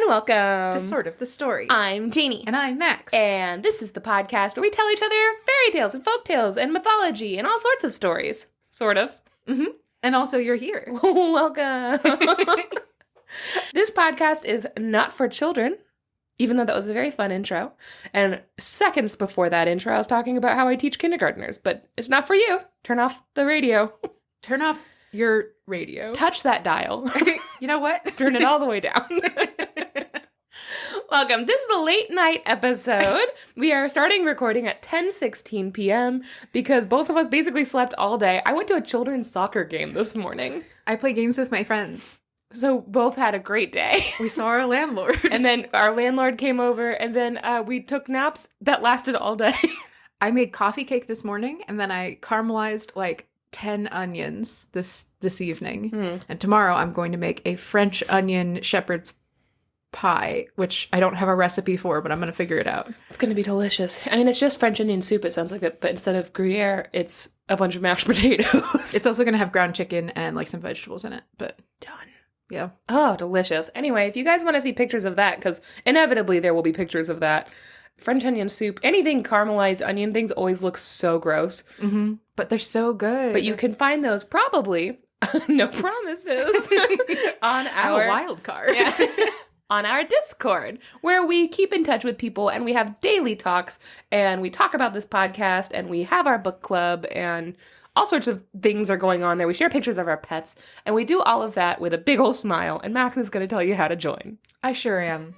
welcome to Sort of the Story. I'm Janey. And I'm Max. And this is the podcast where we tell each other fairy tales and folk tales and mythology and all sorts of stories. Sort of. Mm-hmm. And also you're here. Welcome. This podcast is not for children, even though that was a very fun intro. And seconds before that intro, I was talking about how I teach kindergartners, but it's not for you. Turn off the radio. Turn off your radio. Touch that dial. You know what? Turn it all the way down. Welcome. This is the late night episode. We are starting recording at 10:16 p.m. because both of us basically slept all day. I went to a children's soccer game this morning. I play games with my friends. So both had a great day. We saw our landlord. And then our landlord came over, and then we took naps that lasted all day. I made coffee cake this morning, and then I caramelized like 10 onions this evening. And tomorrow I'm going to make a French onion shepherd's pie, which I don't have a recipe for, but I'm going to figure it out. It's going to be delicious. I mean, it's just French onion soup, it sounds like it, but instead of Gruyere, it's a bunch of mashed potatoes. It's also going to have ground chicken and like some vegetables in it, but done. Yeah. Oh, delicious. Anyway, if you guys want to see pictures of that, because inevitably there will be pictures of that, French onion soup, anything caramelized onion things always look so gross. Mm-hmm. But they're so good. But you can find those probably, no promises, on I'm our a wild card. Yeah, on our Discord, where we keep in touch with people and we have daily talks and we talk about this podcast and we have our book club and all sorts of things are going on there. We share pictures of our pets, and we do all of that with a big old smile, and Max is going to tell you how to join. I sure am.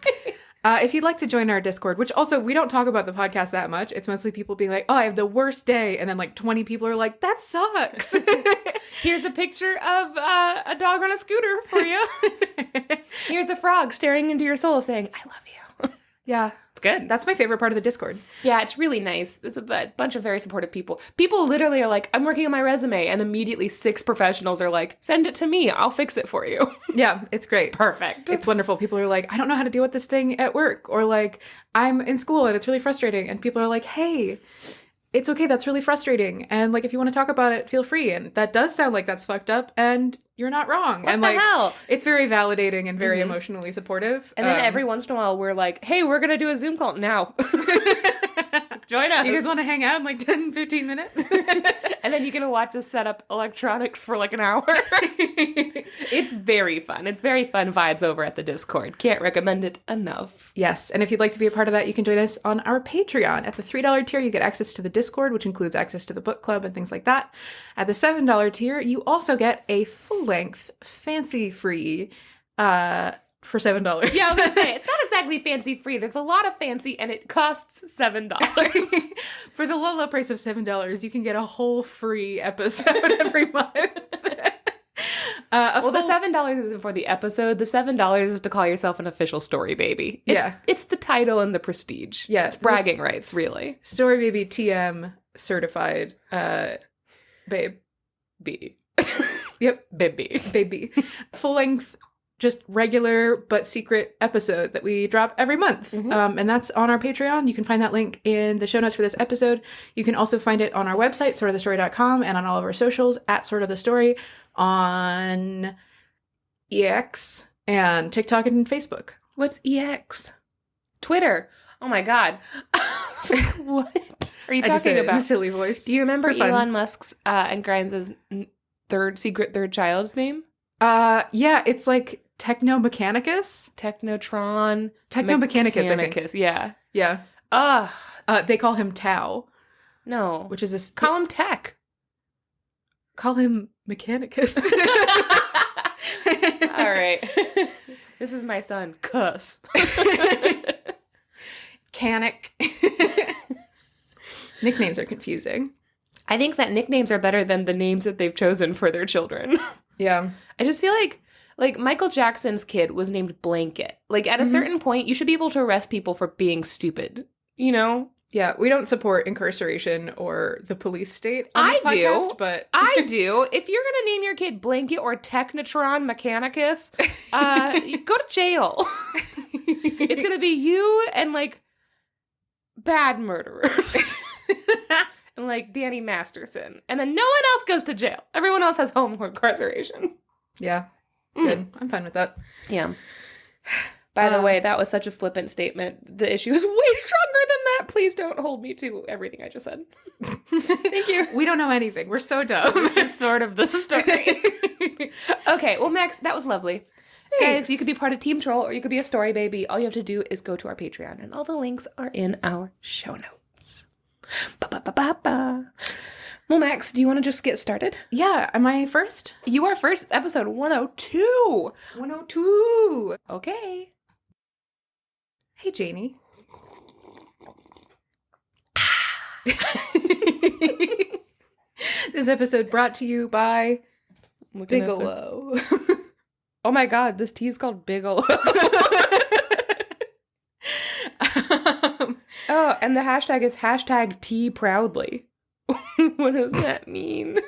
If you'd like to join our Discord, which also, we don't talk about the podcast that much. It's mostly people being like, oh, I have the worst day, and then like 20 people are like, that sucks. Here's a picture of a dog on a scooter for you. Here's a frog staring into your soul saying, I love you. Yeah. It's good. That's my favorite part of the Discord. Yeah, it's really nice. It's a bunch of very supportive people. People literally are like, I'm working on my resume, and immediately 6 professionals are like, send it to me. I'll fix it for you. Yeah, it's great. Perfect. It's wonderful. People are like, I don't know how to deal with this thing at work. Or like, I'm in school and it's really frustrating. And people are like, hey, it's okay. That's really frustrating. And like, if you want to talk about it, feel free. And that does sound like that's fucked up. And you're not wrong. What and the like, hell? It's very validating and very emotionally supportive. And then every once in a while, we're like, hey, we're going to do a Zoom call now. Join us. You guys want to hang out in like 10, 15 minutes? And then you're going to watch us set up electronics for like an hour. It's very fun. It's very fun vibes over at the Discord. Can't recommend it enough. Yes. And if you'd like to be a part of that, you can join us on our Patreon. At the $3 tier, you get access to the Discord, which includes access to the book club and things like that. At the $7 tier, you also get a full-length, fancy-free for $7. Yeah, I was going to say, it's not exactly fancy-free. There's a lot of fancy, and it costs $7. For the low, low price of $7, you can get a whole free episode every month. The $7 isn't for the episode. The $7 is to call yourself an official story baby. It's the title and the prestige. Yeah. It's bragging rights, really. Story baby TM certified babe. B. Yep. Baby. Baby. Full-length, just regular but secret episode that we drop every month. And that's on our Patreon. You can find that link in the show notes for this episode. You can also find it on our website, sortofthestory.com, and on all of our socials at Sort of the Story on EX and TikTok and Facebook. What's EX? Twitter. Oh my God. What are you talking about? In a silly voice. Do you remember Elon Musk's and Grimes' third child's name? Yeah, it's like Technomechanicus? Technotron. Technomechanicus, I think. Yeah. Yeah. They call him Tau. No. Which is this... Call him Tech. Call him Mechanicus. All right. This is my son. Cuss. Canic. Nicknames are confusing. I think that nicknames are better than the names that they've chosen for their children. Yeah. I just feel like Michael Jackson's kid was named Blanket. Like, at a certain point, you should be able to arrest people for being stupid, you know? Yeah, we don't support incarceration or the police state on this podcast, but... I do. If you're going to name your kid Blanket or Technotron Mechanicus, you go to jail. It's going to be you and, like, bad murderers. And, like, Danny Masterson. And then no one else goes to jail. Everyone else has home incarceration. Yeah. Good. I'm fine with that. Yeah. By the way, that was such a flippant statement. The issue is way stronger than that. Please don't hold me to everything I just said. Thank you. We don't know anything. We're so dumb. This is sort of the story. Okay, well, Max, that was lovely. Thanks. Guys, you could be part of Team Troll or you could be a story baby. All you have to do is go to our Patreon, and all the links are in our show notes. Ba-ba-ba-ba-ba. Well, Max, do you want to just get started? Yeah, am I first? You are first, episode 102. 102. Okay. Hey, Janey. This episode brought to you by Bigelow. Oh my god, this tea is called Bigelow. Oh, and the hashtag is hashtag tea proudly. What does that mean?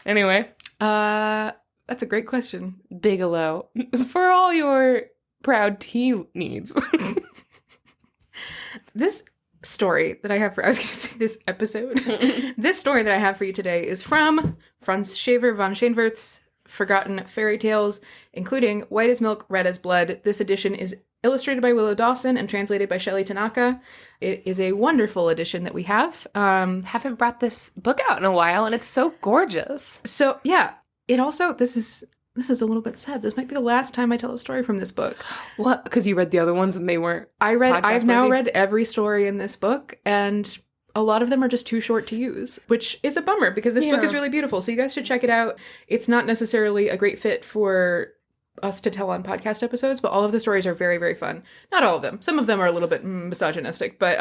Anyway. That's a great question. Bigelow. For all your proud tea needs. This story that I have for, I was going to say this episode. This story that I have for you today is from Franz Xaver von Schoenwerth's Forgotten Fairy Tales, including White as Milk, Red as Blood. This edition is illustrated by Willow Dawson and translated by Shelley Tanaka. It is a wonderful edition that we have. Haven't brought this book out in a while, and it's so gorgeous. So, yeah. It also, this is a little bit sad. This might be the last time I tell a story from this book. What? Because you read the other ones and they weren't I've now read every story in this book, and a lot of them are just too short to use, which is a bummer because this book is really beautiful. So you guys should check it out. It's not necessarily a great fit for us to tell on podcast episodes, but all of the stories are very, very fun. Not all of them. Some of them are a little bit misogynistic, but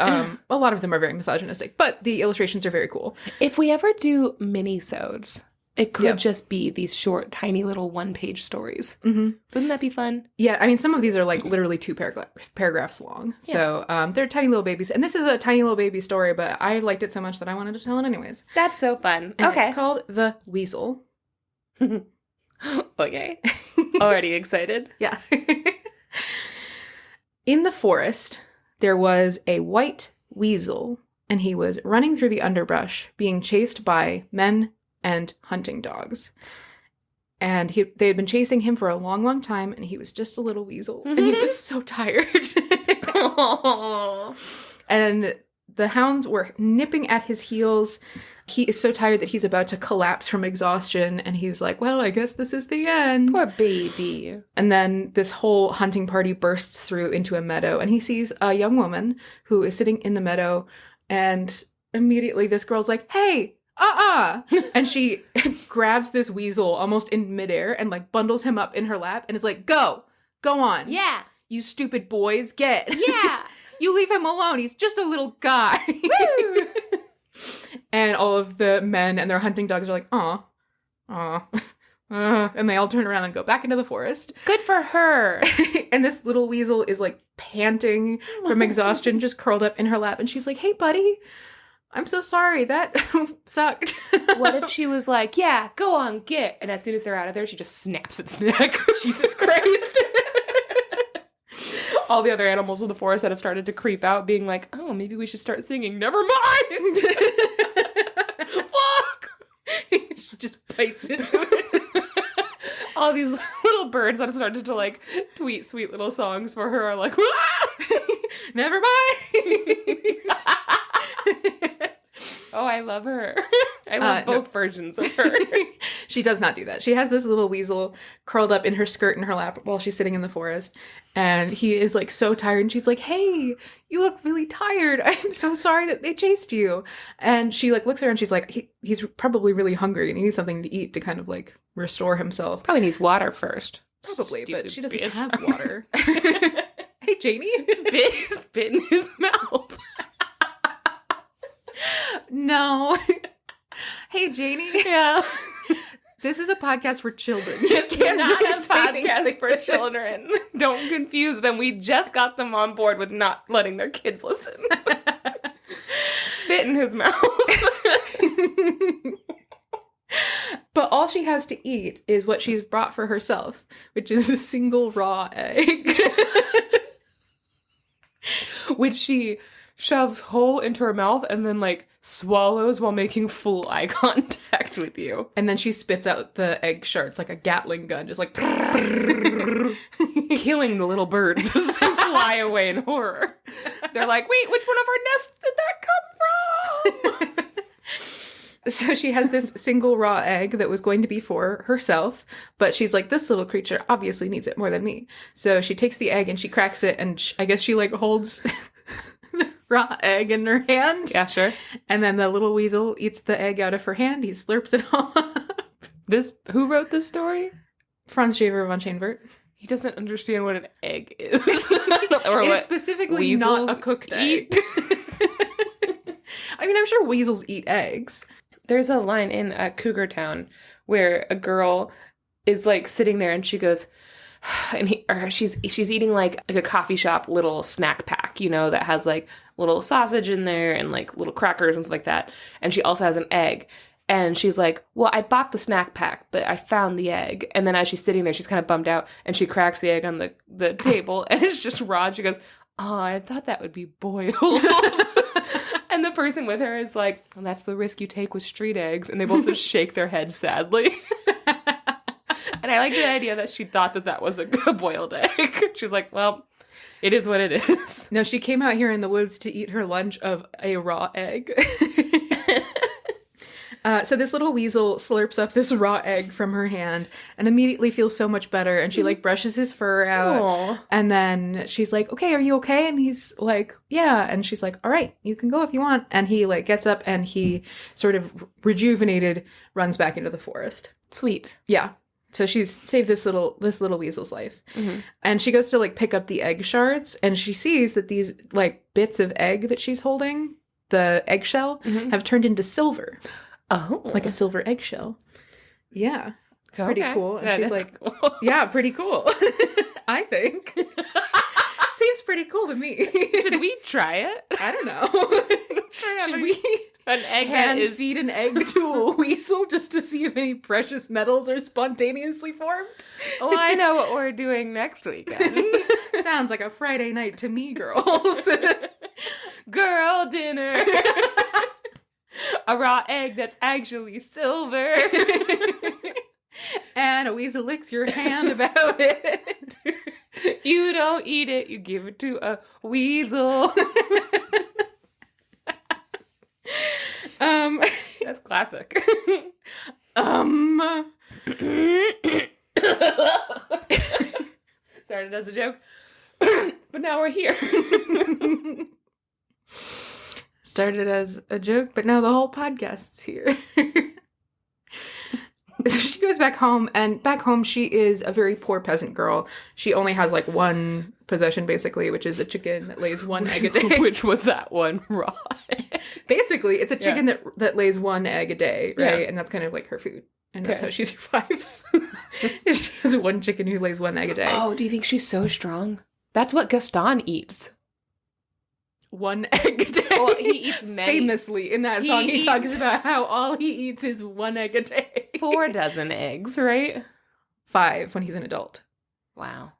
a lot of them are very misogynistic. But the illustrations are very cool. If we ever do mini-sodes, it could just be these short, tiny little one-page stories. Mm-hmm. Wouldn't that be fun? Yeah, I mean, some of these are like literally two paragraphs long. Yeah. So they're tiny little babies. And this is a tiny little baby story, but I liked it so much that I wanted to tell it anyways. That's so fun. And it's called The Weasel. Okay. Already excited? Yeah. In the forest, there was a white weasel, and he was running through the underbrush, being chased by men and hunting dogs. And they had been chasing him for a long, long time, and he was just a little weasel. Mm-hmm. And he was so tired. And the hounds were nipping at his heels. He is so tired that he's about to collapse from exhaustion, and he's like, well, I guess this is the end. Poor baby. And then this whole hunting party bursts through into a meadow, and he sees a young woman who is sitting in the meadow, and immediately this girl's like, hey, and she grabs this weasel almost in midair and like bundles him up in her lap and is like, go on. Yeah. You stupid boys, get. Yeah. You leave him alone. He's just a little guy. Woo! And all of the men and their hunting dogs are like, aw. And they all turn around and go back into the forest. Good for her. And this little weasel is like panting from exhaustion, just curled up in her lap. And she's like, hey, buddy, I'm so sorry. That sucked. What if she was like, yeah, go on, get. And as soon as they're out of there, she just snaps its neck. Jesus Christ. All the other animals in the forest that have started to creep out, being like, oh, maybe we should start singing. Never mind. Fuck. She just bites into it. All these little birds that have started to like tweet sweet little songs for her are like, never mind. Oh, I love her. I love both versions of her. She does not do that. She has this little weasel curled up in her skirt in her lap while she's sitting in the forest. And he is like so tired. And she's like, hey, you look really tired. I'm so sorry that they chased you. And she like looks at her and she's like, he's probably really hungry and he needs something to eat to kind of like restore himself. Probably needs water first. Probably, Stupid but she doesn't bitch. have water. Hey, Janey. Spit in his mouth. No. Hey, Janey. Yeah. This is a podcast for children. It's not a podcast for children. Don't confuse them. We just got them on board with not letting their kids listen. Spit in his mouth. But all she has to eat is what she's brought for herself, which is a single raw egg. Which she shoves hole into her mouth and then, like, swallows while making full eye contact with you. And then she spits out the egg shards like a Gatling gun, just like... Killing the little birds as they fly away in horror. They're like, wait, which one of our nests did that come from? So she has this single raw egg that was going to be for herself, but she's like, this little creature obviously needs it more than me. So she takes the egg and she cracks it, and I guess she, like, holds the raw egg in her hand. Yeah, sure. And then the little weasel eats the egg out of her hand. He slurps it all up. Who wrote this story? Franz Xaver von Chainvert. He doesn't understand what an egg is. Or it is specifically not a cooked egg. I mean, I'm sure weasels eat eggs. There's a line in Cougar Town where a girl is, like, sitting there and she goes, and she's eating like a coffee shop little snack pack, you know, that has, like, little sausage in there and, like, little crackers and stuff like that. And she also has an egg. And she's like, well, I bought the snack pack, but I found the egg. And then as she's sitting there, she's kind of bummed out, and she cracks the egg on the table, and it's just raw. And she goes, oh, I thought that would be boiled. And the person with her is like, well, that's the risk you take with street eggs. And they both just shake their heads sadly. And I like the idea that she thought that was a boiled egg. She's like, well, it is what it is. No, she came out here in the woods to eat her lunch of a raw egg. So this little weasel slurps up this raw egg from her hand and immediately feels so much better. And she, like, brushes his fur out. Aww. And then she's like, okay, are you okay? And he's like, yeah. And she's like, all right, you can go if you want. And he, like, gets up and he sort of rejuvenated runs back into the forest. Sweet. Yeah. So she's saved this little weasel's life. Mm-hmm. And she goes to, like, pick up the egg shards, and she sees that these, like, bits of egg that she's holding, the eggshell, have turned into silver. Oh. Like a silver eggshell. Yeah. Okay. Pretty cool. And That she's is like, cool. yeah, pretty cool. I think. Seems pretty cool to me. Should we try it? I don't know. Should we an egg hand feed an egg to a weasel just to see if any precious metals are spontaneously formed? Oh, I know what we're doing next weekend. Sounds like a Friday night to me, girls. Girl dinner. A raw egg that's actually silver. And a weasel licks your hand about it. You don't eat it, you give it to a weasel. That's classic. Started as a joke, but now we're here. Started as a joke, but now the whole podcast's here. So she goes back home, and back home she is a very poor peasant girl. She only has, like, one possession, basically, which is a chicken that lays one egg a day. Which was that one raw egg. Basically, it's a chicken that lays one egg a day, right? Yeah. And that's kind of like her food. And that's how she survives. She has one chicken who lays one egg a day. Oh, do you think she's so strong? That's what Gaston eats. One egg a day. Well, he eats many. Famously, in that song, he talks about how all he eats is one egg a day. 4 dozen eggs, right? 5 when he's an adult. Wow.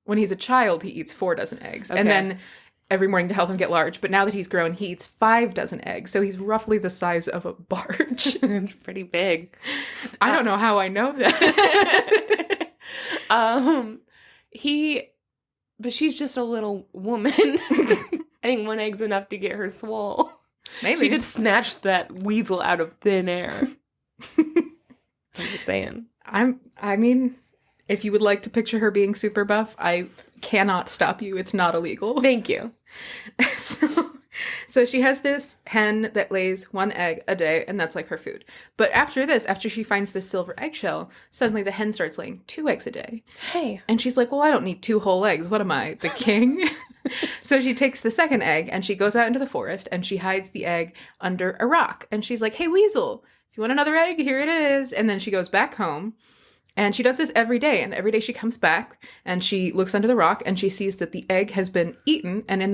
When he's a child, he eats 4 dozen eggs. Okay. And then every morning to help him get large. But now that he's grown, he eats 5 dozen eggs. So he's roughly the size of a barge. It's pretty big. I don't know how I know that. But she's just a little woman. I think 1 egg's enough to get her swole. Maybe. She did snatch that weasel out of thin air. I'm just saying. I mean, if you would like to picture her being super buff, I cannot stop you. It's not illegal. Thank you. So she has this hen that lays 1 egg a day, and that's like her food. But after she finds this silver eggshell, suddenly the hen starts laying 2 eggs a day. Hey. And she's like, well, I don't need 2 whole eggs. What am I, the king? So she takes the second egg, and she goes out into the forest, and she hides the egg under a rock. And she's like, hey, weasel, if you want another egg, here it is. And then she goes back home. And she does this every day, and every day she comes back, and she looks under the rock, and she sees that the egg has been eaten, and in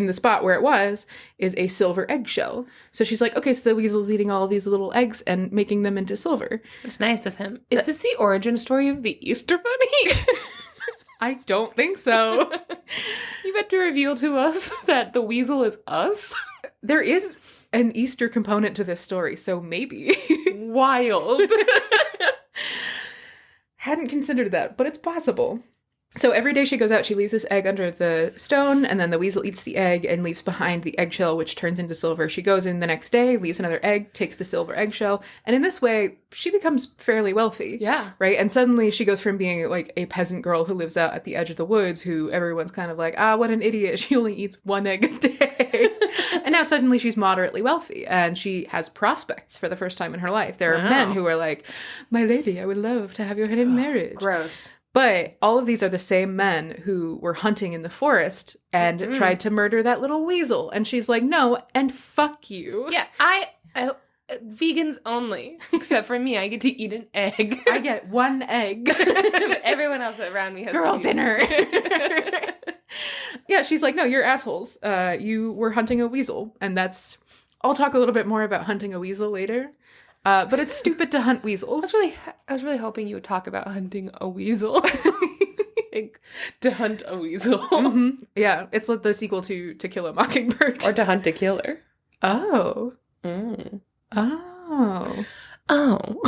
the spot where it was, is a silver eggshell. So she's like, okay, so the weasel's eating all of these little eggs and making them into silver. It's nice of him. Is this the origin story of the Easter Bunny? I don't think so. You meant to reveal to us that the weasel is us? There is an Easter component to this story, so maybe. Wild. Hadn't considered that, but it's possible. So every day she goes out, she leaves this egg under the stone, and then the weasel eats the egg and leaves behind the eggshell, which turns into silver. She goes in the next day, leaves another egg, takes the silver eggshell, and in this way, she becomes fairly wealthy. Yeah. Right? And suddenly she goes from being like a peasant girl who lives out at the edge of the woods, who everyone's kind of like, what an idiot. She only eats one egg a day. And now suddenly she's moderately wealthy, and she has prospects for the first time in her life. There are men who are like, my lady, I would love to have your hand in marriage. Gross. But all of these are the same men who were hunting in the forest and tried to murder that little weasel. And she's like, no, and fuck you. Yeah, I vegans only. Except for me, I get to eat an egg. I get one egg. But everyone else around me has girl to dinner. Yeah, she's like, no, you're assholes. You were hunting a weasel. And that's... I'll talk a little bit more about hunting a weasel later. But it's stupid to hunt weasels. I was really hoping you would talk about hunting a weasel. Like, to hunt a weasel. Mm-hmm. Yeah, it's like the sequel to Kill a Mockingbird. Or to hunt a killer. Oh. Mm. Oh. Oh.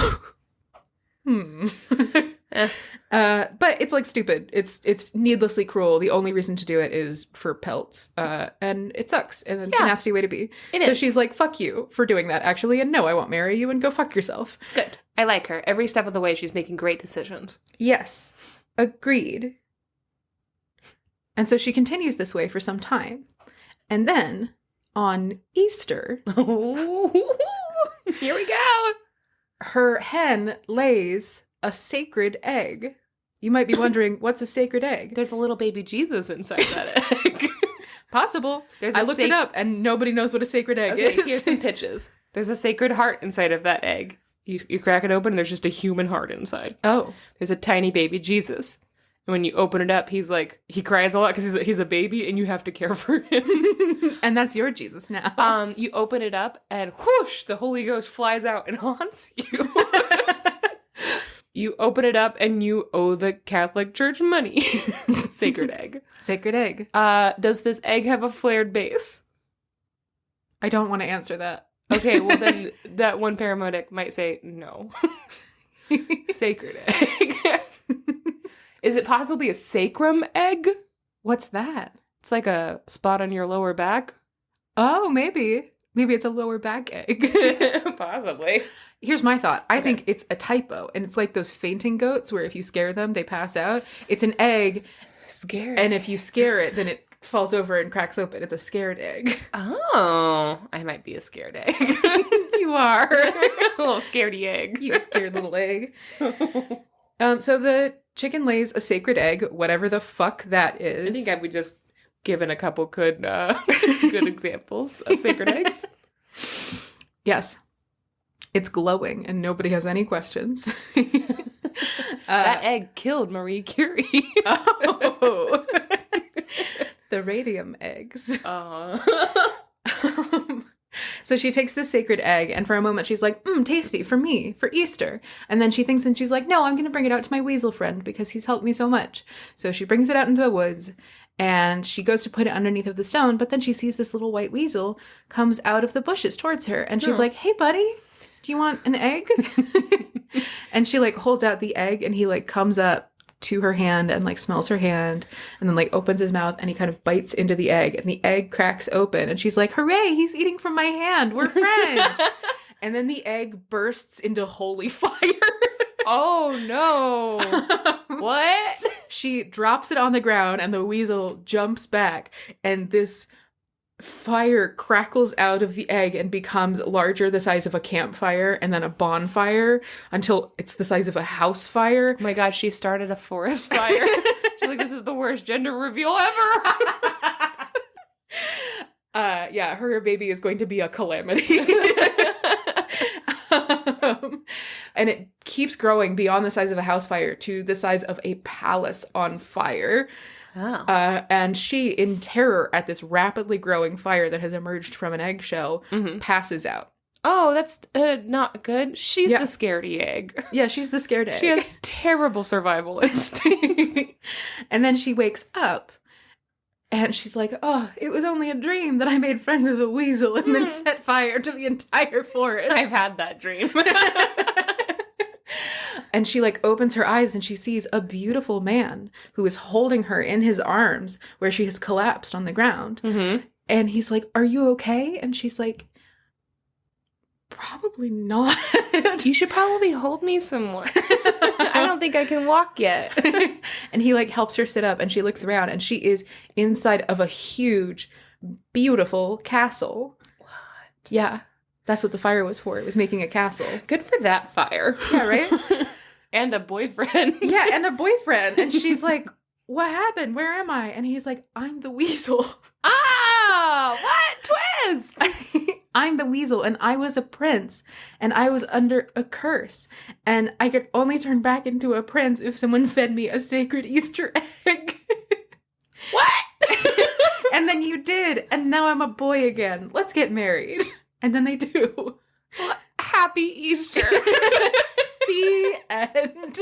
But it's like stupid. It's needlessly cruel. The only reason to do it is for pelts. And it sucks. And it's a nasty way to be. So she's like, fuck you for doing that, actually. And no, I won't marry you, and go fuck yourself. Good. I like her. Every step of the way, she's making great decisions. Yes. Agreed. And so she continues this way for some time. And then, on Easter... Here we go! Her hen lays a sacred egg. You might be wondering, what's a sacred egg? There's a little baby Jesus inside that egg. Possible. I looked it up, and nobody knows what a sacred egg is. Here's some pitches. There's a sacred heart inside of that egg. You crack it open, and there's just a human heart inside. Oh. There's a tiny baby Jesus. And when you open it up, he cries a lot because he's a baby, and you have to care for him. And that's your Jesus now. You open it up, and whoosh, the Holy Ghost flies out and haunts you. You open it up, and you owe the Catholic Church money. Sacred egg. Sacred egg. Does this egg have a flared base? I don't want to answer that. Okay, well then that one paramedic might say no. Sacred egg. Is it possibly a sacrum egg? What's that? It's like a spot on your lower back. Oh, maybe. Maybe it's a lower back egg. Possibly. Here's my thought. I think it's a typo. And it's like those fainting goats where if you scare them, they pass out. It's an egg. Scared. And if you scare it, then it falls over and cracks open. It's a scared egg. Oh. I might be a scared egg. You are. A little scaredy egg. You scared little egg. So the chicken lays a sacred egg, whatever the fuck that is. I think I've just given a couple good examples of sacred eggs. Yes. It's glowing and nobody has any questions. That egg killed Marie Curie. Oh. The radium eggs. So she takes this sacred egg, and for a moment she's like, tasty, for me, for Easter. And then she thinks, and she's like, no, I'm going to bring it out to my weasel friend because he's helped me so much. So she brings it out into the woods, and she goes to put it underneath of the stone, but then she sees this little white weasel comes out of the bushes towards her, and she's like, hey, buddy, do you want an egg? And she, holds out the egg, and he, comes up to her hand and smells her hand and then opens his mouth and he kind of bites into the egg and the egg cracks open and she's like, hooray, he's eating from my hand, we're friends. And then the egg bursts into holy fire. Oh no. What? She drops it on the ground and the weasel jumps back and this fire crackles out of the egg and becomes larger, the size of a campfire and then a bonfire until it's the size of a house fire. Oh my god, she started a forest fire. She's like, this is the worst gender reveal ever. Yeah, her baby is going to be a calamity. And it keeps growing beyond the size of a house fire to the size of a palace on fire. Oh. And she, in terror at this rapidly growing fire that has emerged from an eggshell, passes out. Oh, that's not good. She's Yeah. the scaredy egg. Yeah, she's the scared egg. She has terrible survival instincts. And then she wakes up and she's like, oh, it was only a dream that I made friends with a weasel and then set fire to the entire forest. I've had that dream. And she like opens her eyes and she sees a beautiful man who is holding her in his arms where she has collapsed on the ground. Mm-hmm. And he's like, are you okay? And she's like, probably not. You should probably hold me some more. I don't think I can walk yet. And he like helps her sit up and she looks around and she is inside of a huge, beautiful castle. What? Yeah. That's what the fire was for. It was making a castle. Good for that fire. Yeah, right? And a boyfriend. Yeah, and a boyfriend. And she's like, what happened? Where am I? And he's like, I'm the weasel. Ah! What? Twist! I'm the weasel, and I was a prince, and I was under a curse, and I could only turn back into a prince if someone fed me a sacred Easter egg. What? And then you did, and now I'm a boy again. Let's get married. And then they do. Well, happy Easter. The end.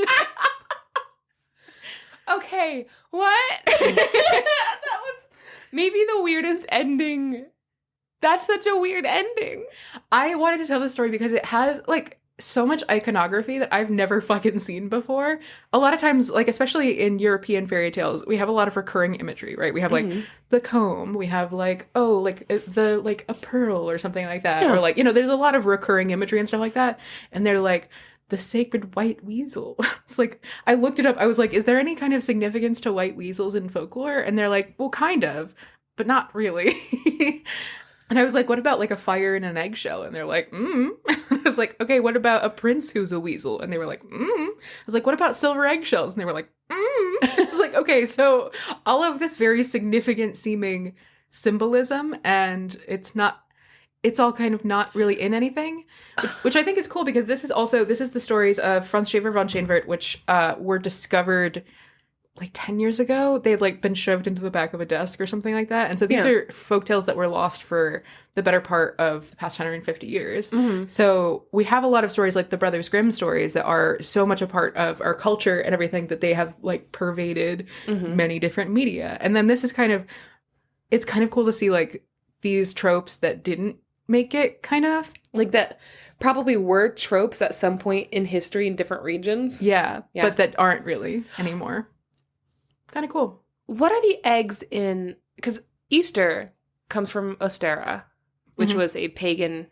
Okay, what? That was maybe the weirdest ending. That's such a weird ending. I wanted to tell this story because it has, like, so much iconography that I've never fucking seen before. A lot of times, like, especially in European fairy tales, we have a lot of recurring imagery, right? We have, like, the comb. We have, like, a pearl or something like that. Yeah. Or, like, there's a lot of recurring imagery and stuff like that. And they're, like, the sacred white weasel. It's like, I looked it up. I was like, is there any kind of significance to white weasels in folklore? And they're like, well, kind of, but not really. And I was like, what about like a fire in an eggshell? And they're like, I was like, okay, what about a prince who's a weasel? And they were like, I was like, what about silver eggshells? And they were like, I was like, okay, so all of this very significant seeming symbolism, and it's all kind of not really in anything, which I think is cool because this is the stories of Franz Xaver von Schoenwert, which were discovered like 10 years ago. They'd like been shoved into the back of a desk or something like that. And so these are folktales that were lost for the better part of the past 150 years. Mm-hmm. So we have a lot of stories like the Brothers Grimm stories that are so much a part of our culture and everything that they have like pervaded many different media. And then this is it's kind of cool to see like these tropes that didn't make it, kind of. Like that probably were tropes at some point in history in different regions. Yeah. But that aren't really anymore. Kind of cool. What are the eggs in... Because Easter comes from Ostera, which was a pagan...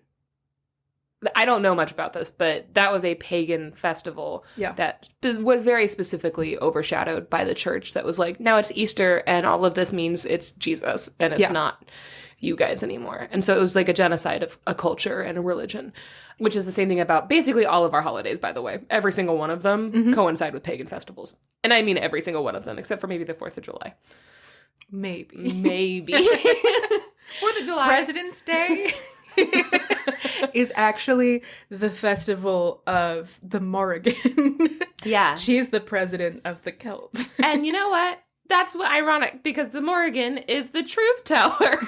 I don't know much about this, but that was a pagan festival that was very specifically overshadowed by the church that was like, now it's Easter, and all of this means it's Jesus, and it's not you guys anymore. And so it was like a genocide of a culture and a religion, which is the same thing about basically all of our holidays, by the way. Every single one of them coincide with pagan festivals. And I mean every single one of them, except for maybe the 4th of July. Maybe. 4th of July. President's Day is actually the festival of the Morrigan. Yeah. She's the president of the Celts. And you know what? That's what ironic, because the Morrigan is the truth teller.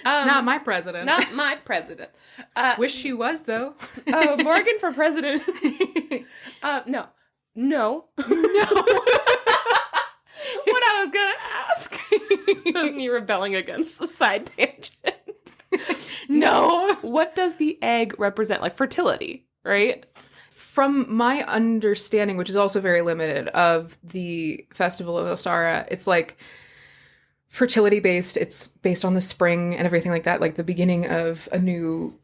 Not my president. Not my president. Wish she was, though. Morgan for president. No. No. What I was gonna ask. Me rebelling against the side tangent. No. What does the egg represent? Like fertility, right? From my understanding, which is also very limited, of the Festival of Ostara, it's like fertility based. It's based on the spring and everything like that, like the beginning of a new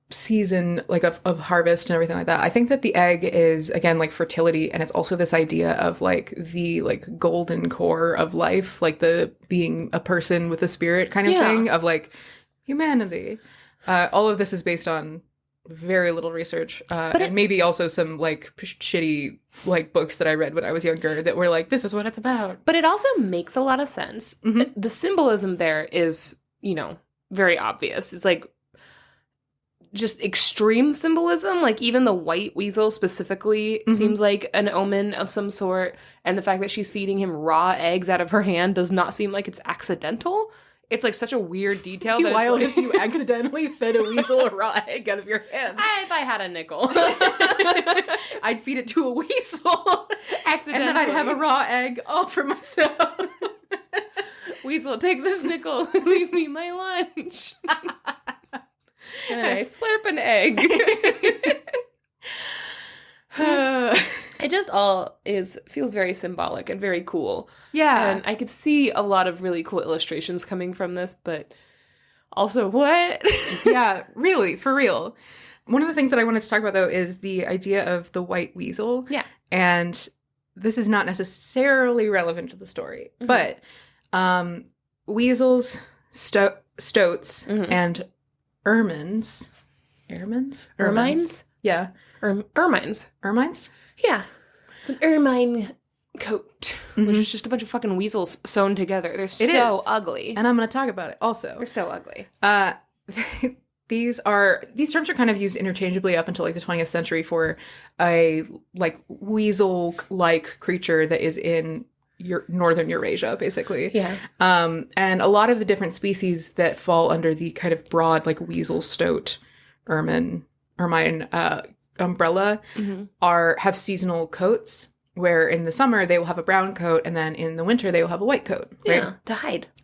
season, like of harvest and everything like that. I think that the egg is, again, like fertility, and it's also this idea of like the like golden core of life, like the being a person with a spirit kind of thing, of like humanity. All of this is based on very little research, and maybe also some like shitty like books that I read when I was younger that were like, this is what it's about. But it also makes a lot of sense. The symbolism there is, very obvious. It's like just extreme symbolism. Like even the white weasel specifically seems like an omen of some sort, and the fact that she's feeding him raw eggs out of her hand does not seem like it's accidental. it's like such a weird detail. It'd be that wild it's if you accidentally fed a weasel a raw egg out of your hand. if I had a nickel. I'd feed it to a weasel. Accidentally. And then I'd have a raw egg all for myself. Weasel, take this nickel. Leave me my lunch. And then I slurp an egg. It just all feels very symbolic and very cool. Yeah. And I could see a lot of really cool illustrations coming from this, but also what? Yeah, really, for real. One of the things that I wanted to talk about, though, is the idea of the white weasel. Yeah. And this is not necessarily relevant to the story, but weasels, stoats, and ermines. Ermines? Yeah. Ermines. Ermines? Yeah. It's an ermine coat, which is just a bunch of fucking weasels sewn together. They're so ugly. And I'm going to talk about it also. They're so ugly. These terms are kind of used interchangeably up until like the 20th century for a like weasel-like creature that is in northern Eurasia, basically. Yeah. And a lot of the different species that fall under the kind of broad like weasel, stoat, ermine umbrella have seasonal coats, where in the summer they will have a brown coat, and then in the winter they will have a white coat. Right? Yeah,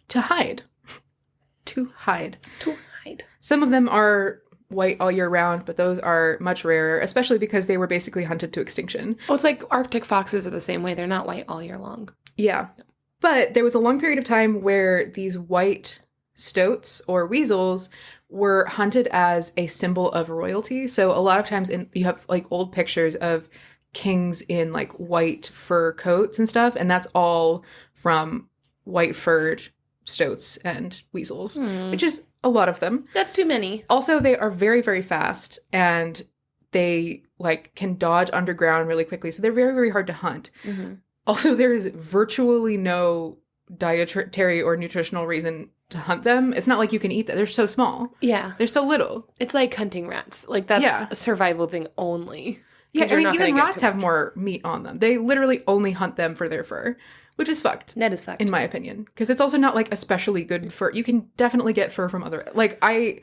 to hide. Some of them are white all year round, but those are much rarer, especially because they were basically hunted to extinction. Well, it's like Arctic foxes are the same way. They're not white all year long. Yeah. But there was a long period of time where these white stoats or weasels were hunted as a symbol of royalty. So a lot of times you have like old pictures of kings in like white fur coats and stuff, and that's all from white furred stoats and weasels, which is a lot of them. That's too many. Also, they are very, very fast, and they like can dodge underground really quickly. So they're very, very hard to hunt. Also, there is virtually no dietary or nutritional reason to hunt them. It's not like you can eat them. They're so small. Yeah. They're so little. It's like hunting rats. Like that's a survival thing only. Yeah, I mean, even rats have more meat on them. They literally only hunt them for their fur, which is fucked. That is fucked. In my opinion. Because it's also not like especially good fur. You can definitely get fur from other... Like, I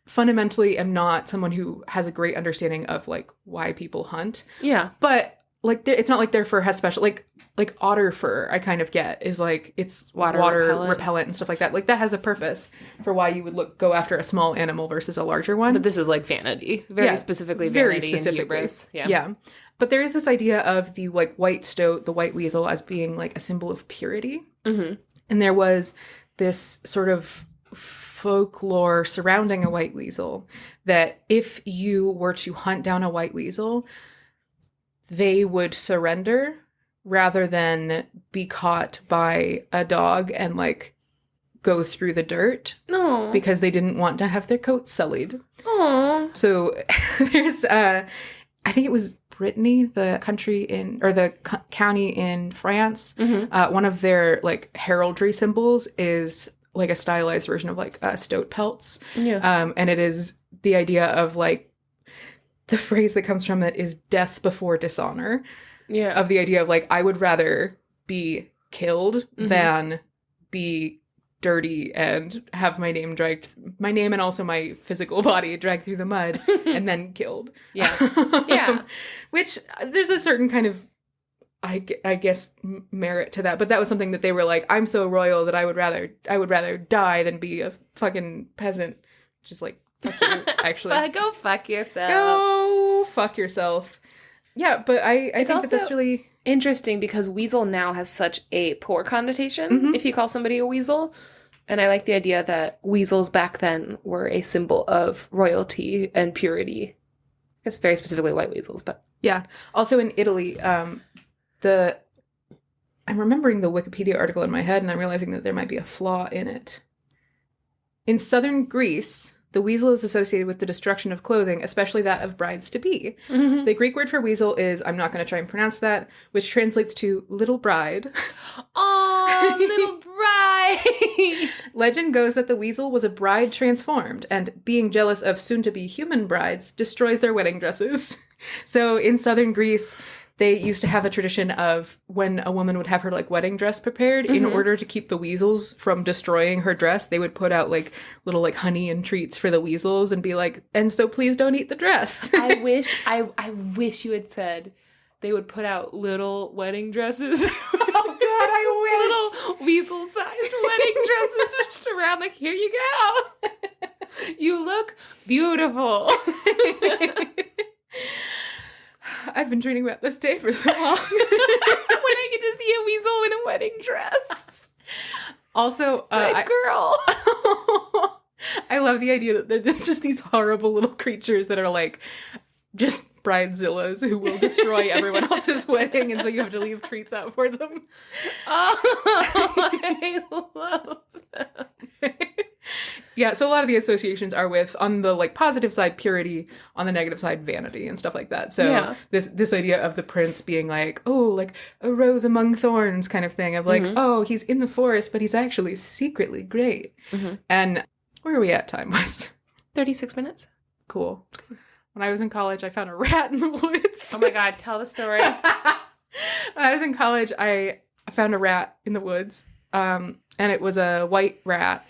fundamentally am not someone who has a great understanding of like why people hunt. Yeah. But like, it's not like their fur has special... Like otter fur, I kind of get, is like, it's water repellent and stuff like that. Like, that has a purpose for why you would go after a small animal versus a larger one. But this is like vanity. Very specifically vanity and hubris. Yeah. But there is this idea of the like white stoat, the white weasel, as being like a symbol of purity. And there was this sort of folklore surrounding a white weasel that if you were to hunt down a white weasel, they would surrender rather than be caught by a dog and like go through the dirt. No. Because they didn't want to have their coats sullied. Aww. So there's I think it was Brittany, the county in France. One of their like heraldry symbols is like a stylized version of like stoat pelts. Yeah. And it is the idea of like the phrase that comes from it is death before dishonor. Yeah. Of the idea of like, I would rather be killed than be dirty and have my name and also my physical body dragged through the mud and then killed. Yeah. Yeah. Which there's a certain kind of, I guess, merit to that. But that was something that they were like, I'm so royal that I would rather die than be a fucking peasant. Just like, fuck you, actually. Go fuck yourself. Go fuck yourself. Yeah, but I think that's really interesting because weasel now has such a poor connotation if you call somebody a weasel. And I like the idea that weasels back then were a symbol of royalty and purity. I guess very specifically white weasels, but... Yeah. Also in Italy, I'm remembering the Wikipedia article in my head and I'm realizing that there might be a flaw in it. In southern Greece... The weasel is associated with the destruction of clothing, especially that of brides-to-be. The Greek word for weasel is, I'm not going to try and pronounce that, which translates to little bride. Oh, little bride! Legend goes that the weasel was a bride transformed, and being jealous of soon-to-be human brides, destroys their wedding dresses. So in southern Greece, they used to have a tradition of when a woman would have her like wedding dress prepared, in order to keep the weasels from destroying her dress, they would put out like little like honey and treats for the weasels and be like, and so please don't eat the dress. I wish you had said they would put out little wedding dresses. Oh God, I wish. Little weasel-sized wedding dresses just around, like, here you go. You look beautiful. I've been dreaming about this day for so long. When I get to see a weasel in a wedding dress. Also, girl. I love the idea that they're just these horrible little creatures that are like just bridezillas who will destroy everyone else's wedding, and so you have to leave treats out for them. Oh, I love them. Yeah, so a lot of the associations are with, on the like positive side, purity, on the negative side, vanity and stuff like that. So this idea of the prince being like, oh, like a rose among thorns kind of thing, of like, oh, he's in the forest, but he's actually secretly great. And where are we at time-wise? 36 minutes. Cool. When I was in college, I found a rat in the woods. Oh my God, tell the story. When I was in college, I found a rat in the woods, and it was a white rat.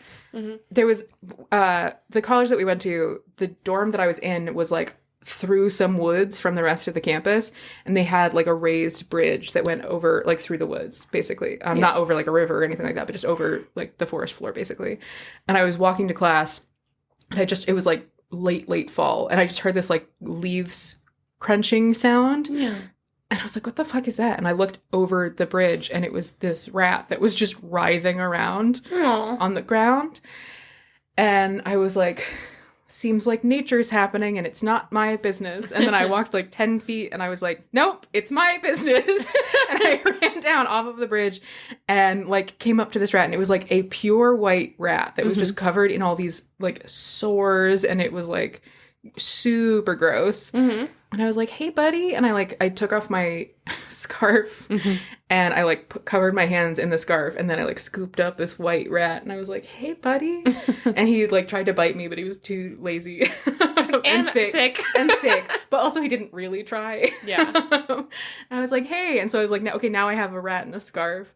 There was, the college that we went to, the dorm that I was in was like through some woods from the rest of the campus, and they had like a raised bridge that went over like through the woods, basically. Not over like a river or anything like that, but just over like the forest floor, basically. And I was walking to class, and it was like late fall, and I just heard this like leaves crunching sound. Yeah. And I was like, what the fuck is that? And I looked over the bridge, and it was this rat that was just writhing around on the ground. And I was like, seems like nature's happening, and it's not my business. And then I walked like 10 feet, and I was like, nope, it's my business. And I ran down off of the bridge and like came up to this rat, and it was like a pure white rat that was just covered in all these like sores, and it was like super gross. And I was like, hey buddy, and I took off my scarf, and I like covered my hands in the scarf, and then I like scooped up this white rat, and I was like, hey buddy. And he like tried to bite me, but he was too lazy and sick, but also he didn't really try. I was like, hey, and so I was like, now I have a rat and a scarf,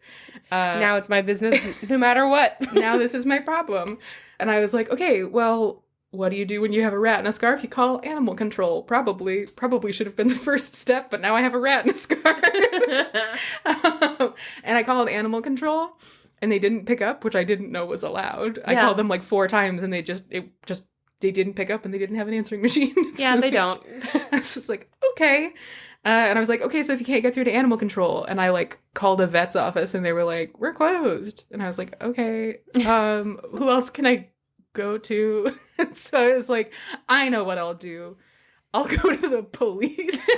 now it's my business no matter what. Now this is my problem. And I was like, okay, well, what do you do when you have a rat and a scarf? You call animal control. Probably should have been the first step, but now I have a rat and a scarf. And I called animal control, and they didn't pick up, which I didn't know was allowed. I called them like 4 times, and they didn't pick up, and they didn't have an answering machine. Yeah, they don't. I was just like, okay. And I was like, okay, so if you can't get through to animal control, and I like called a vet's office, and they were like, we're closed. And I was like, okay, who else can I go to? And so I was like, I know what I'll do. I'll go to the police.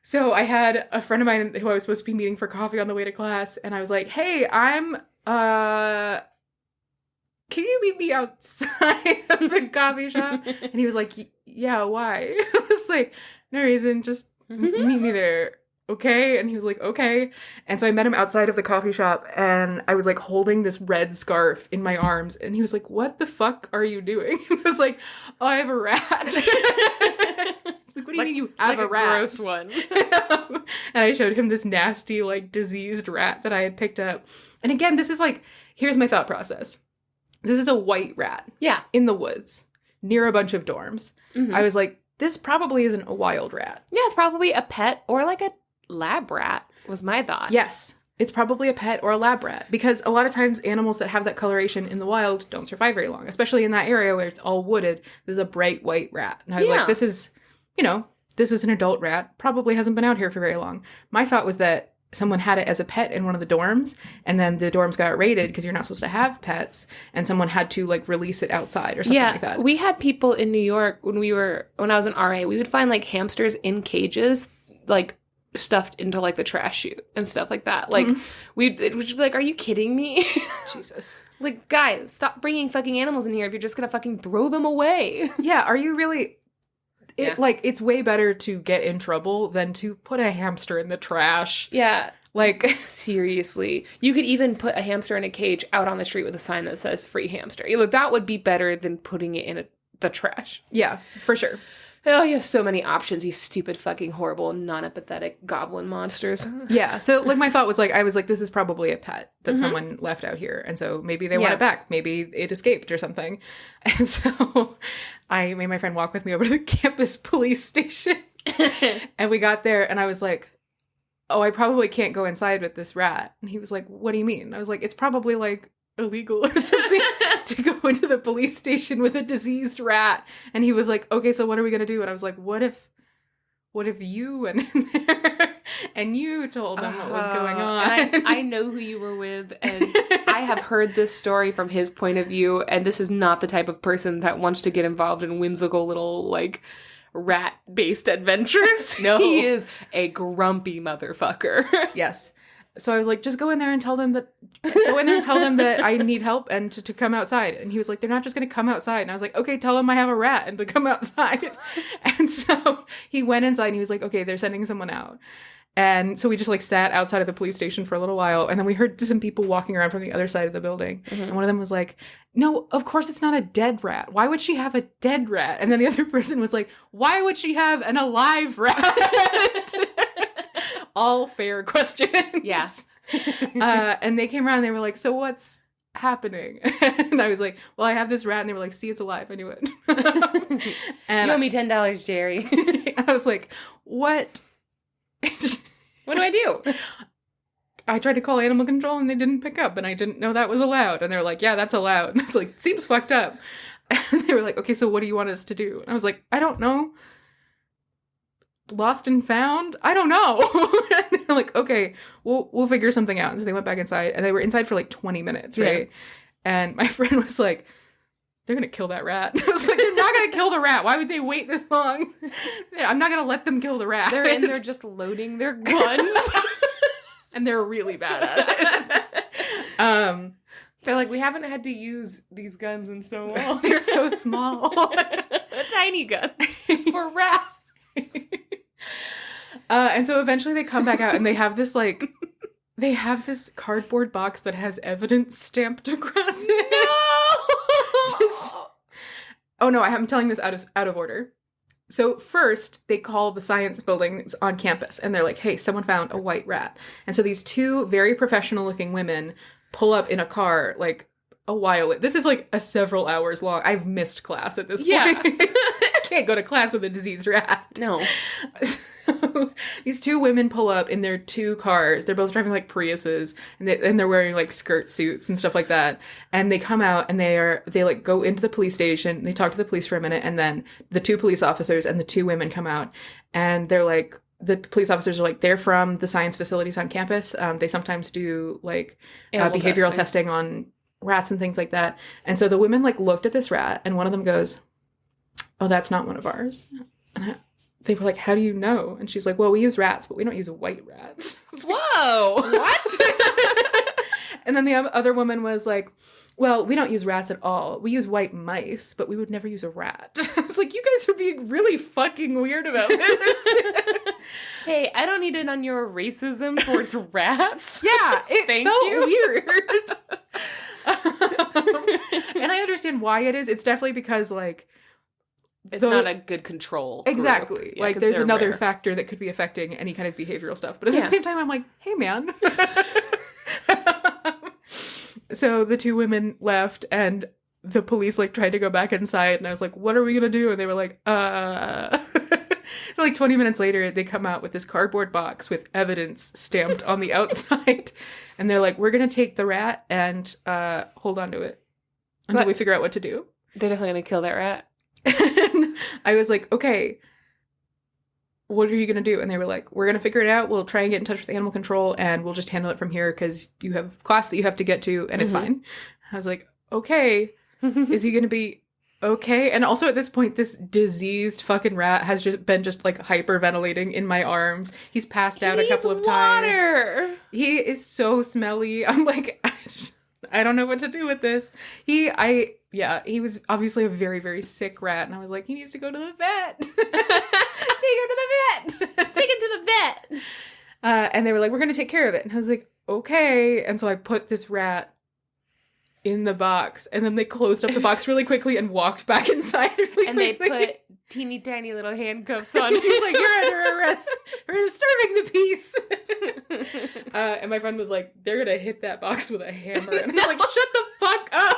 So I had a friend of mine who I was supposed to be meeting for coffee on the way to class, and I was like, hey, can you meet me outside of the coffee shop? And he was like, yeah, why? I was like, no reason, just meet me there. Okay. And he was like, okay. And so I met him outside of the coffee shop, and I was like holding this red scarf in my arms, and he was like, what the fuck are you doing? And I was like, oh, I have a rat. He's like, what do you mean you have a rat? Gross one. And I showed him this nasty, like diseased rat that I had picked up. And again, this is like, here's my thought process. This is a white rat. Yeah. In the woods near a bunch of dorms. I was like, this probably isn't a wild rat. Yeah, it's probably a pet or like a lab rat, was my thought. Yes. It's probably a pet or a lab rat, because a lot of times animals that have that coloration in the wild don't survive very long, especially in that area where it's all wooded. There's a bright white rat. And I was like, this is an adult rat. Probably hasn't been out here for very long. My thought was that someone had it as a pet in one of the dorms, and then the dorms got raided because you're not supposed to have pets, and someone had to like release it outside or something like that. We had people in New York when I was an RA, we would find like hamsters in cages, like stuffed into like the trash chute and stuff like that. Like it would just be like, are you kidding me? Jesus. Like, guys, stop bringing fucking animals in here if you're just gonna fucking throw them away. Yeah, are you really? Like, it's way better to get in trouble than to put a hamster in the trash. Yeah. Like, seriously. You could even put a hamster in a cage out on the street with a sign that says free hamster. Look, that would be better than putting it in the trash. Yeah, for sure. Oh, you have so many options, you stupid, fucking, horrible, non-empathetic goblin monsters. Yeah. So, like, my thought was, like, I was like, this is probably a pet that someone left out here. And so maybe they want it back. Maybe it escaped or something. And so I made my friend walk with me over to the campus police station. And we got there and I was like, oh, I probably can't go inside with this rat. And he was like, what do you mean? I was like, it's probably, like, illegal or something to go into the police station with a diseased rat. And he was like, okay, so what are we going to do? And I was like, what if you went in there and you told them what was going on? And I know who you were with, and I have heard this story from his point of view, and this is not the type of person that wants to get involved in whimsical little, like, rat-based adventures. No. He is a grumpy motherfucker. Yes. So I was like, just go in there and tell them that I need help and to come outside. And he was like, they're not just going to come outside. And I was like, okay, tell them I have a rat and to come outside. And so he went inside and he was like, okay, they're sending someone out. And so we just like sat outside of the police station for a little while. And then we heard some people walking around from the other side of the building. And one of them was like, no, of course it's not a dead rat. Why would she have a dead rat? And then the other person was like, why would she have an alive rat? All fair questions. Yeah. And they came around and they were like, so what's happening? And I was like, well, I have this rat. And they were like, see, it's alive. I knew it. And you owe me $10, Jerry. I was like, what? What do I do? I tried to call animal control and they didn't pick up and I didn't know that was allowed. And they're like, yeah, that's allowed. And I was like, seems fucked up. And they were like, okay, so what do you want us to do? And I was like, I don't know. Lost and found? I don't know. And they're like, okay, we'll figure something out. And so they went back inside and they were inside for like 20 minutes, right? Yeah. And my friend was like, they're going to kill that rat. I was like, they're not going to kill the rat. Why would they wait this long? I'm not going to let them kill the rat. They're in there just loading their guns. And they're really bad at it. They're like, we haven't had to use these guns in so long. They're so small. Tiny guns for rats. And so eventually they come back out and they have this like, they have this cardboard box that has evidence stamped across it. No! Oh no, I'm telling this out of order. So first, they call the science buildings on campus, and they're like, hey, someone found a white rat. And so these two very professional-looking women pull up in a car, like, a while. This is, like, a several hours long. I've missed class at this point. Yeah. I can't go to class with a diseased rat. No. So these two women pull up in their two cars. They're both driving, like, Priuses, and they're wearing, like, skirt suits and stuff like that. And they come out, and they like, go into the police station. They talk to the police for a minute, and then the two police officers and the two women come out, and they're like, the police officers are like, they're from the science facilities on campus. They sometimes do, like, behavioral testing on rats and things like that. And so the women, like, looked at this rat, and one of them goes, oh, that's not one of ours. And they were like, how do you know? And she's like, well, we use rats, but we don't use white rats. Whoa! What? And then the other woman was like, well, we don't use rats at all. We use white mice, but we would never use a rat. I was like, you guys are being really fucking weird about this. Hey, I don't need it on your racism towards rats. Yeah, it Thank felt you. weird. And I understand why it is. It's definitely because, like, it's not a good control group. Exactly. Yeah, like, there's another rare. factor that could be affecting any kind of behavioral stuff. But at the same time, I'm like, hey, man. So the two women left, and the police, like, tried to go back inside, and I was like, what are we gonna do? And they were like, Like, 20 minutes later, they come out with this cardboard box with evidence stamped on the outside, and they're like, we're gonna take the rat and hold on to it until we figure out what to do. They're definitely gonna kill that rat. And I was like, okay, what are you going to do? And they were like, we're going to figure it out. We'll try and get in touch with animal control, and we'll just handle it from here because you have class that you have to get to, and it's fine. I was like, okay, is he going to be okay? And also at this point, this diseased fucking rat has just been like hyperventilating in my arms. He's passed out a couple of times. He is so smelly. I'm like, I don't know what to do with this. He was obviously a very, very sick rat. And I was like, he needs to go to the vet. Take him to the vet. Take him to the vet. And they were like, we're going to take care of it. And I was like, okay. And so I put this rat in the box, and then they closed up the box really quickly and walked back inside really And quickly. they put teeny tiny little handcuffs on. He's like, you're under arrest. We're disturbing the peace. And my friend was like, they're gonna hit that box with a hammer. And I was like, shut the fuck up.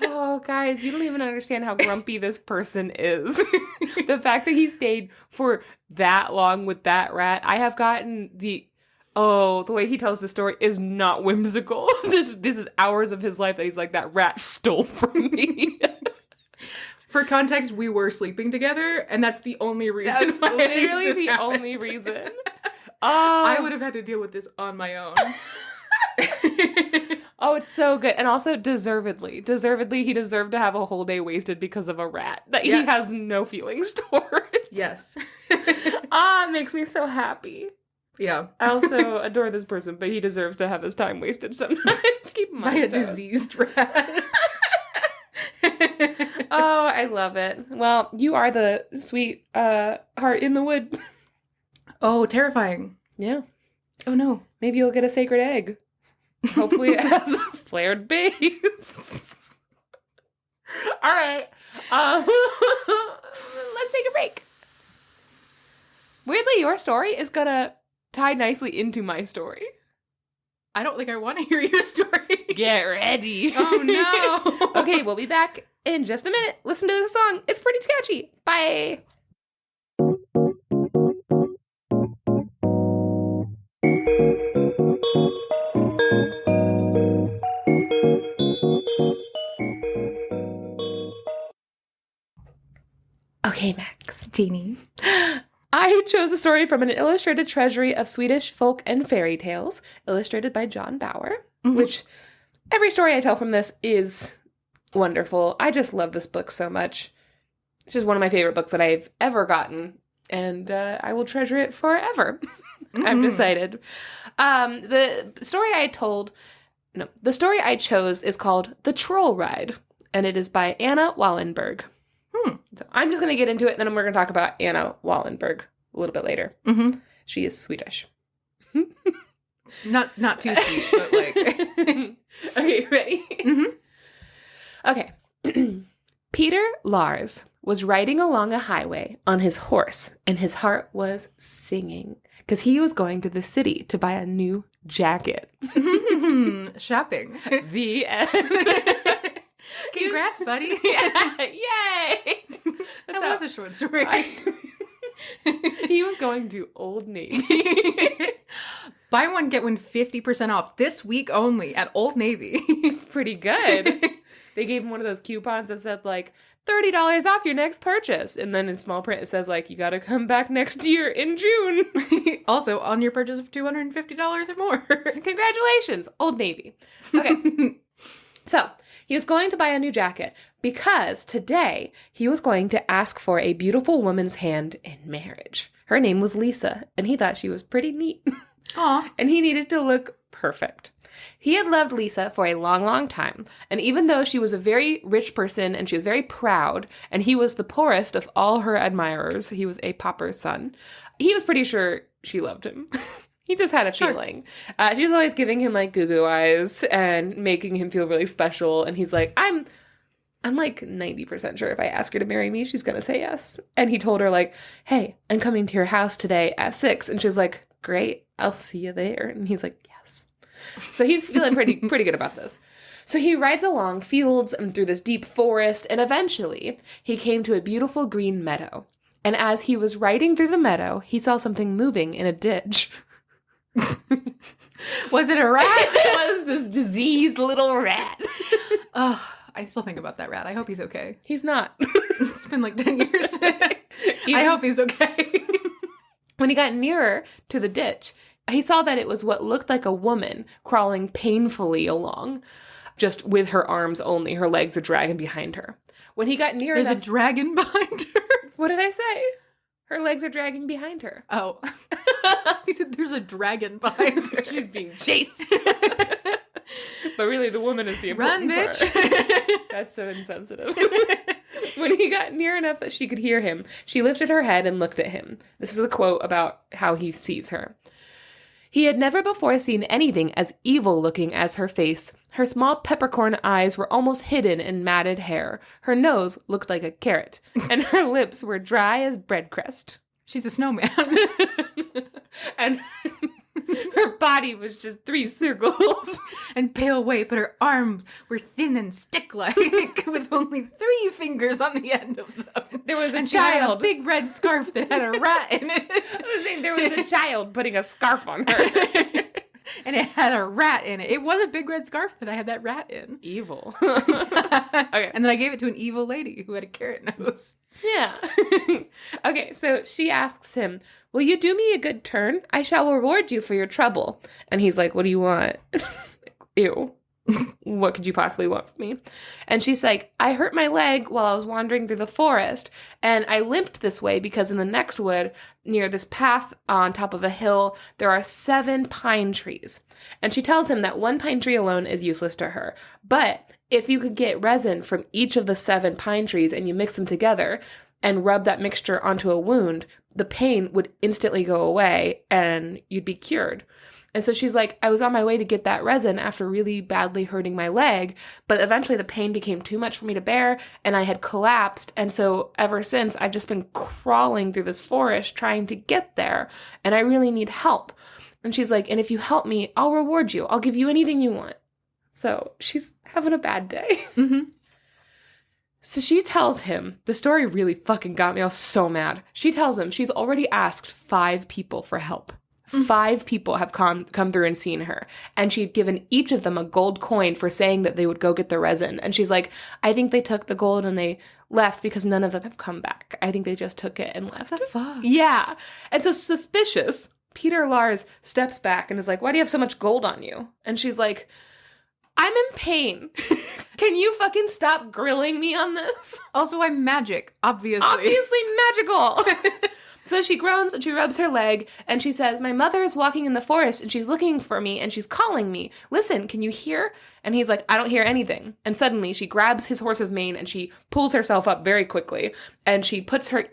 Oh, guys, you don't even understand how grumpy this person is. The fact that he stayed for that long with that rat. I have gotten the way he tells the story is not whimsical. This is hours of his life that he's like, that rat stole from me. For context, we were sleeping together, and that's the only reason That's why literally this the happened. only reason. I would have had to deal with this on my own. Oh, it's so good. And also deservedly, he deserved to have a whole day wasted because of a rat that he has no feelings towards. Yes. It makes me so happy. Yeah. I also adore this person, but he deserves to have his time wasted sometimes. Keep him on By a his toes. diseased rat. Oh, I love it. Well, you are the sweet heart in the wood. Oh, terrifying. Yeah. Oh, no. Maybe you'll get a sacred egg. Hopefully it has a flared base. All right. Let's take a break. Weirdly, your story is going to tie nicely into my story. I don't think I want to hear your story. Get ready. Oh, no. Okay, we'll be back in just a minute. Listen to the song. It's pretty catchy. Bye. Okay, Max. Janey. I chose a story from an illustrated treasury of Swedish folk and fairy tales, illustrated by John Bauer, which every story I tell from this is wonderful. I just love this book so much. It's just one of my favorite books that I've ever gotten, and I will treasure it forever. I've decided. The story I chose is called The Troll Ride, and it is by Anna Wallenberg. So I'm just going to get into it, and then we're going to talk about Anna Wallenberg a little bit later. Mm-hmm. She is Swedish. Not too sweet, but like... Okay, ready? Mm-hmm. Okay. Peter Lars was riding along a highway on his horse, and his heart was singing because he was going to the city to buy a new jacket. Shopping. The end. Congrats, buddy. Yeah. Yay! That was a short story. He was going to Old Navy. Buy one, get one 50% off this week only at Old Navy. It's pretty good. They gave him one of those coupons that said, like, $30 off your next purchase. And then in small print, it says, like, you got to come back next year in June. Also, on your purchase of $250 or more. Congratulations, Old Navy. Okay. So, he was going to buy a new jacket because today he was going to ask for a beautiful woman's hand in marriage. Her name was Lisa, and he thought she was pretty neat. Aw. And he needed to look perfect. He had loved Lisa for a long, long time, and even though she was a very rich person and she was very proud, and he was the poorest of all her admirers, he was a pauper's son, he was pretty sure she loved him. He just had a feeling. She was always giving him like goo-goo eyes and making him feel really special, and he's like, I'm like 90% sure if I ask her to marry me, she's gonna say yes. And he told her like, hey, I'm coming to your house today at 6, and she's like, great, I'll see you there. And he's like, yes. So he's feeling pretty good about this. So he rides along fields and through this deep forest, and eventually he came to a beautiful green meadow. And as he was riding through the meadow, he saw something moving in a ditch. Was it a rat? It was this diseased little rat. I still think about that rat. I hope he's okay. He's not. It's been like 10 years. I hope he's okay. When he got nearer to the ditch, he saw that it was what looked like a woman crawling painfully along, just with her arms only. Her legs are dragging behind her. When he got near There's enough... a dragon behind her. What did I say? Her legs are dragging behind her. Oh. He said there's a dragon behind her. She's being chased. But really, the woman is the important Run, part. bitch. That's so insensitive. When he got near enough that she could hear him, she lifted her head and looked at him. This is a quote about how he sees her. He had never before seen anything as evil-looking as her face. Her small peppercorn eyes were almost hidden in matted hair. Her nose looked like a carrot, and her lips were dry as bread crust. She's a snowman. And her body was just 3 circles. And pale white, but her arms were thin and stick-like, with only 3 fingers on the end of them. There was a She had child. a big red scarf that had a rat in it. There was a child putting a scarf on her. And it had a rat in it. It was a big red scarf that I had that rat in. Evil. Okay. And then I gave it to an evil lady who had a carrot nose. Yeah. Okay, so she asks him, will you do me a good turn? I shall reward you for your trouble. And he's like, what do you want? Ew. What could you possibly want from me? And she's like, I hurt my leg while I was wandering through the forest, and I limped this way because in the next wood, near this path on top of a hill, there are 7 pine trees. And she tells him that 1 pine tree alone is useless to her. But if you could get resin from each of the 7 pine trees and you mix them together and rub that mixture onto a wound, the pain would instantly go away and you'd be cured. And so she's like, I was on my way to get that resin after really badly hurting my leg, but eventually the pain became too much for me to bear, and I had collapsed. And so ever since, I've just been crawling through this forest trying to get there, and I really need help. And she's like, and if you help me, I'll reward you. I'll give you anything you want. So she's having a bad day. Mm-hmm. So she tells him, the story really fucking got me. I was so mad. She tells him she's already asked 5 people for help. 5 people have come through and seen her. And she'd given each of them a gold coin for saying that they would go get the resin. And she's like, I think they took the gold and they left because none of them have come back. I think they just took it and left. What the fuck? Yeah. And so suspicious, Peter Lars steps back and is like, why do you have so much gold on you? And she's like, I'm in pain. Can you fucking stop grilling me on this? Also, I'm magic, obviously. Obviously magical. So she groans and she rubs her leg and she says, my mother is walking in the forest and she's looking for me and she's calling me. Listen, can you hear? And he's like, I don't hear anything. And suddenly she grabs his horse's mane and she pulls herself up very quickly. And she puts her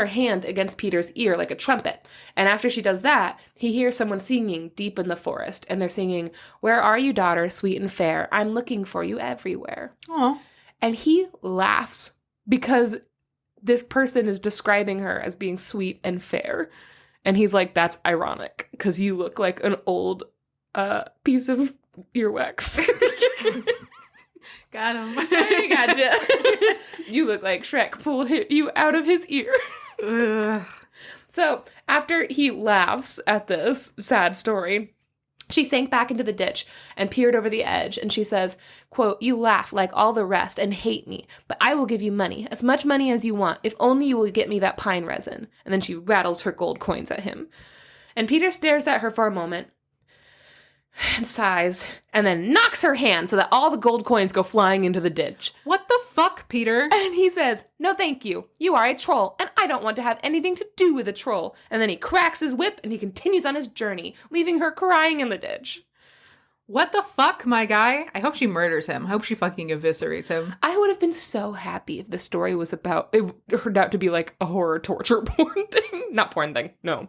hand against Peter's ear like a trumpet. And after she does that, he hears someone singing deep in the forest. And they're singing, where are you, daughter, sweet and fair? I'm looking for you everywhere. Aw. And he laughs because this person is describing her as being sweet and fair. And he's like, that's ironic because you look like an old piece of earwax. Got him. I gotcha. You look like Shrek pulled you out of his ear. Ugh. So after he laughs at this sad story, she sank back into the ditch and peered over the edge, and she says, quote, you laugh like all the rest and hate me, but I will give you money, as much money as you want, if only you will get me that pine resin. And then she rattles her gold coins at him. And Peter stares at her for a moment and sighs, and then knocks her hand so that all the gold coins go flying into the ditch. What the fuck, Peter? And he says, no thank you. You are a troll, and I don't want to have anything to do with a troll. And then he cracks his whip, and he continues on his journey, leaving her crying in the ditch. What the fuck, my guy? I hope she murders him. I hope she fucking eviscerates him. I would have been so happy if the story was about, it turned out to be like a horror torture porn thing. Not porn thing, no.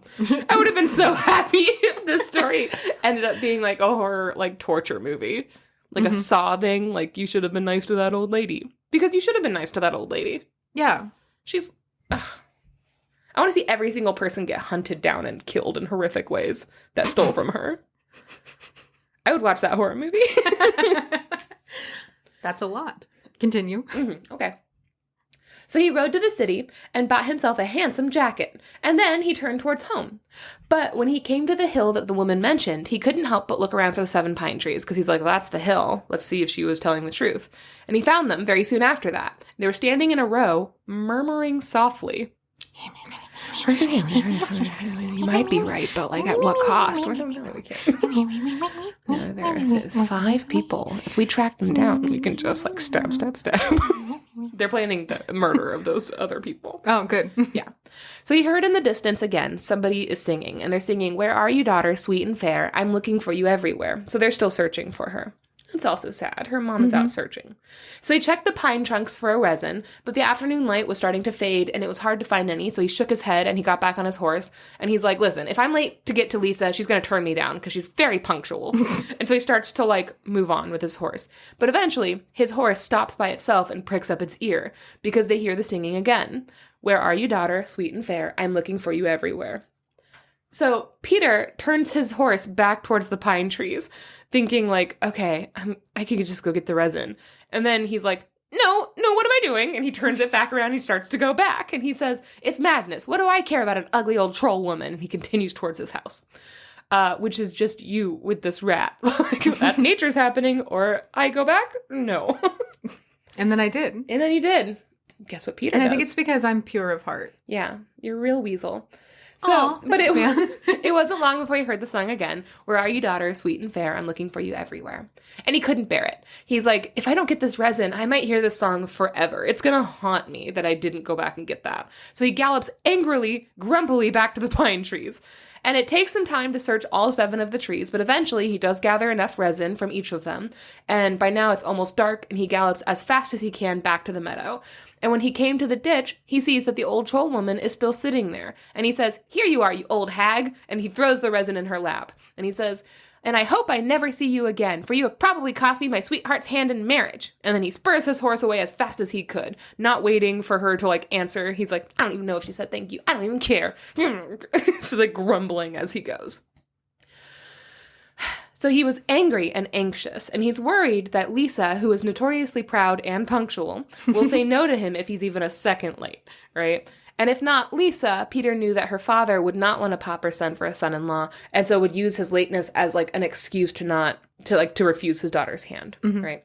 I would have been so happy if this story ended up being like a horror, like torture movie. Like a Saw thing, like you should have been nice to that old lady. Because you should have been nice to that old lady. Yeah. She's, I want to see every single person get hunted down and killed in horrific ways that stole from her. I would watch that horror movie. That's a lot. Continue. Mm-hmm. Okay. So he rode to the city and bought himself a handsome jacket, and then he turned towards home. But when he came to the hill that the woman mentioned, he couldn't help but look around for the 7 pine trees, because he's like, well, that's the hill. Let's see if she was telling the truth. And he found them very soon after that. They were standing in a row, murmuring softly. You might be right, but like at what cost? No, there's 5 people. If we track them down, we can just like stab. They're planning the murder of those other people. Oh, good. Yeah. So he heard in the distance again, somebody is singing, and they're singing, where are you, daughter, sweet and fair? I'm looking for you everywhere. So they're still searching for her. It's also sad. Her mom is out searching. So he checked the pine trunks for a resin, but the afternoon light was starting to fade and it was hard to find any, so he shook his head and he got back on his horse and he's like, listen, if I'm late to get to Lisa, she's going to turn me down because she's very punctual. And so he starts to like move on with his horse. But eventually, his horse stops by itself and pricks up its ear because they hear the singing again. Where are you, daughter, sweet and fair? I'm looking for you everywhere. So Peter turns his horse back towards the pine trees, thinking like, okay, I could just go get the resin. And then he's like, no, what am I doing? And he turns it back around. He starts to go back. And he says, it's madness. What do I care about an ugly old troll woman? And he continues towards his house, which is just you with this rat. Like, that nature's happening, or I go back? No. And then I did. And then you did. Guess what Peter does? And I think it's because I'm pure of heart. Yeah, you're a real weasel. So, Aww, but it wasn't long before he heard the song again. Where are you, daughter, sweet and fair? I'm looking for you everywhere. And he couldn't bear it. He's like, if I don't get this resin, I might hear this song forever. It's going to haunt me that I didn't go back and get that. So he gallops angrily, grumpily back to the pine trees. And it takes some time to search all 7 of the trees, but eventually he does gather enough resin from each of them. And by now it's almost dark, and he gallops as fast as he can back to the meadow. And when he came to the ditch, he sees that the old troll woman is still sitting there. And he says, here you are, you old hag. And he throws the resin in her lap. And he says, and I hope I never see you again, for you have probably cost me my sweetheart's hand in marriage. And then he spurs his horse away as fast as he could, not waiting for her to, like, answer. He's like, I don't even know if she said thank you. I don't even care. So, like, grumbling as he goes. So he was angry and anxious, and he's worried that Lisa, who is notoriously proud and punctual, will say no to him if he's even a second late, right? And if not Lisa, Peter knew that her father would not want to pop her son for a son-in-law, and so would use his lateness as like an excuse to refuse his daughter's hand, right?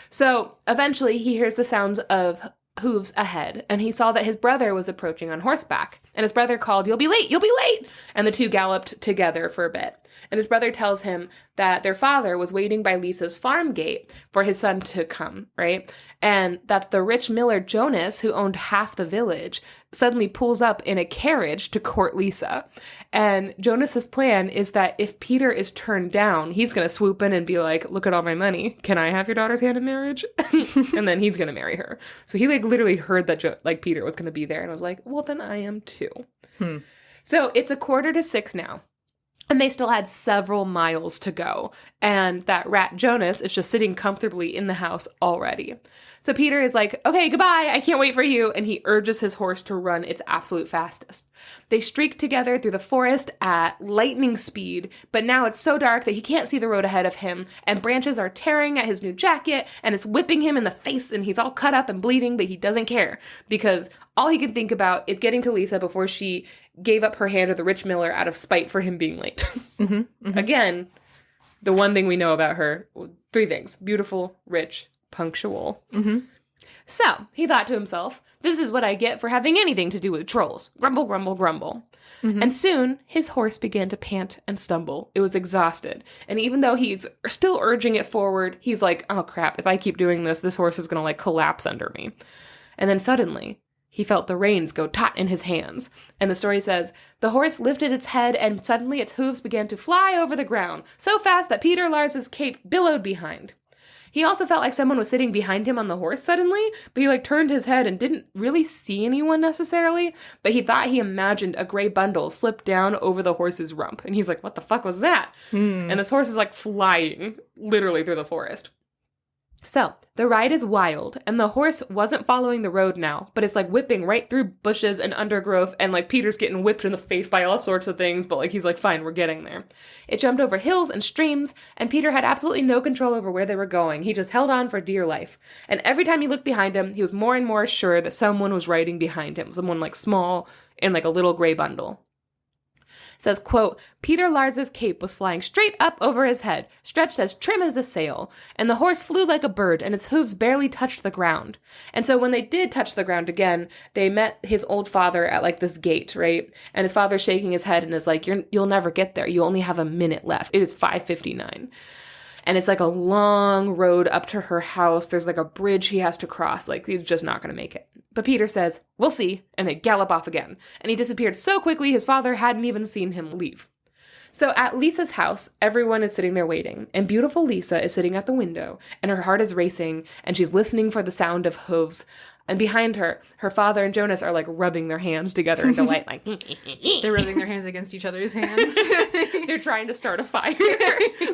So eventually he hears the sounds of hooves ahead, and he saw that his brother was approaching on horseback. And his brother called, you'll be late, you'll be late! And the two galloped together for a bit. And his brother tells him that their father was waiting by Lisa's farm gate for his son to come, right? And that the rich miller Jonas, who owned half the village, suddenly pulls up in a carriage to court Lisa. And Jonas's plan is that if Peter is turned down, he's going to swoop in and be like, look at all my money. Can I have your daughter's hand in marriage? And then he's going to marry her. So he like literally heard that Peter was going to be there and was like, well, then I am too. So it's 5:45 now. And they still had several miles to go. And that rat Jonas is just sitting comfortably in the house already. So Peter is like, okay, goodbye, I can't wait for you. And he urges his horse to run its absolute fastest. They streak together through the forest at lightning speed, but now it's so dark that he can't see the road ahead of him, and branches are tearing at his new jacket, and it's whipping him in the face, and he's all cut up and bleeding, but he doesn't care, because all he can think about is getting to Lisa before she gave up her hand to the rich miller out of spite for him being late. Again, the one thing we know about her, 3 things: beautiful, rich, punctual. So he thought to himself, this is what I get for having anything to do with trolls. Grumble, grumble, grumble. And soon his horse began to pant and stumble. It was exhausted. And even though he's still urging it forward, he's like, oh crap, if I keep doing this, this horse is going to like collapse under me. And then suddenly he felt the reins go taut in his hands. And the story says, the horse lifted its head and suddenly its hooves began to fly over the ground, so fast that Peter Lars's cape billowed behind. He also felt like someone was sitting behind him on the horse suddenly, but he like turned his head and didn't really see anyone necessarily, but he thought he imagined a gray bundle slipped down over the horse's rump. And he's like, what the fuck was that? And this horse is like flying literally through the forest. So, the ride is wild, and the horse wasn't following the road now, but it's like whipping right through bushes and undergrowth, and like Peter's getting whipped in the face by all sorts of things, but like he's like, fine, we're getting there. It jumped over hills and streams, and Peter had absolutely no control over where they were going. He just held on for dear life. And every time he looked behind him, he was more and more sure that someone was riding behind him, someone like small in like a little gray bundle. It says, quote, Peter Lars's cape was flying straight up over his head, stretched as trim as a sail, and the horse flew like a bird, and its hooves barely touched the ground. And so when they did touch the ground again, they met his old father at like this gate, right? And his father's shaking his head and is like, you'll never get there. You only have a minute left. It is 5:59. And it's like a long road up to her house. There's like a bridge he has to cross. Like, he's just not going to make it. But Peter says, we'll see. And they gallop off again. And he disappeared so quickly his father hadn't even seen him leave. So at Lisa's house, everyone is sitting there waiting, and beautiful Lisa is sitting at the window, and her heart is racing, and she's listening for the sound of hooves. And behind her, her father and Jonas are like rubbing their hands together in delight, like They're rubbing their hands against each other's hands. they're trying to start a fire.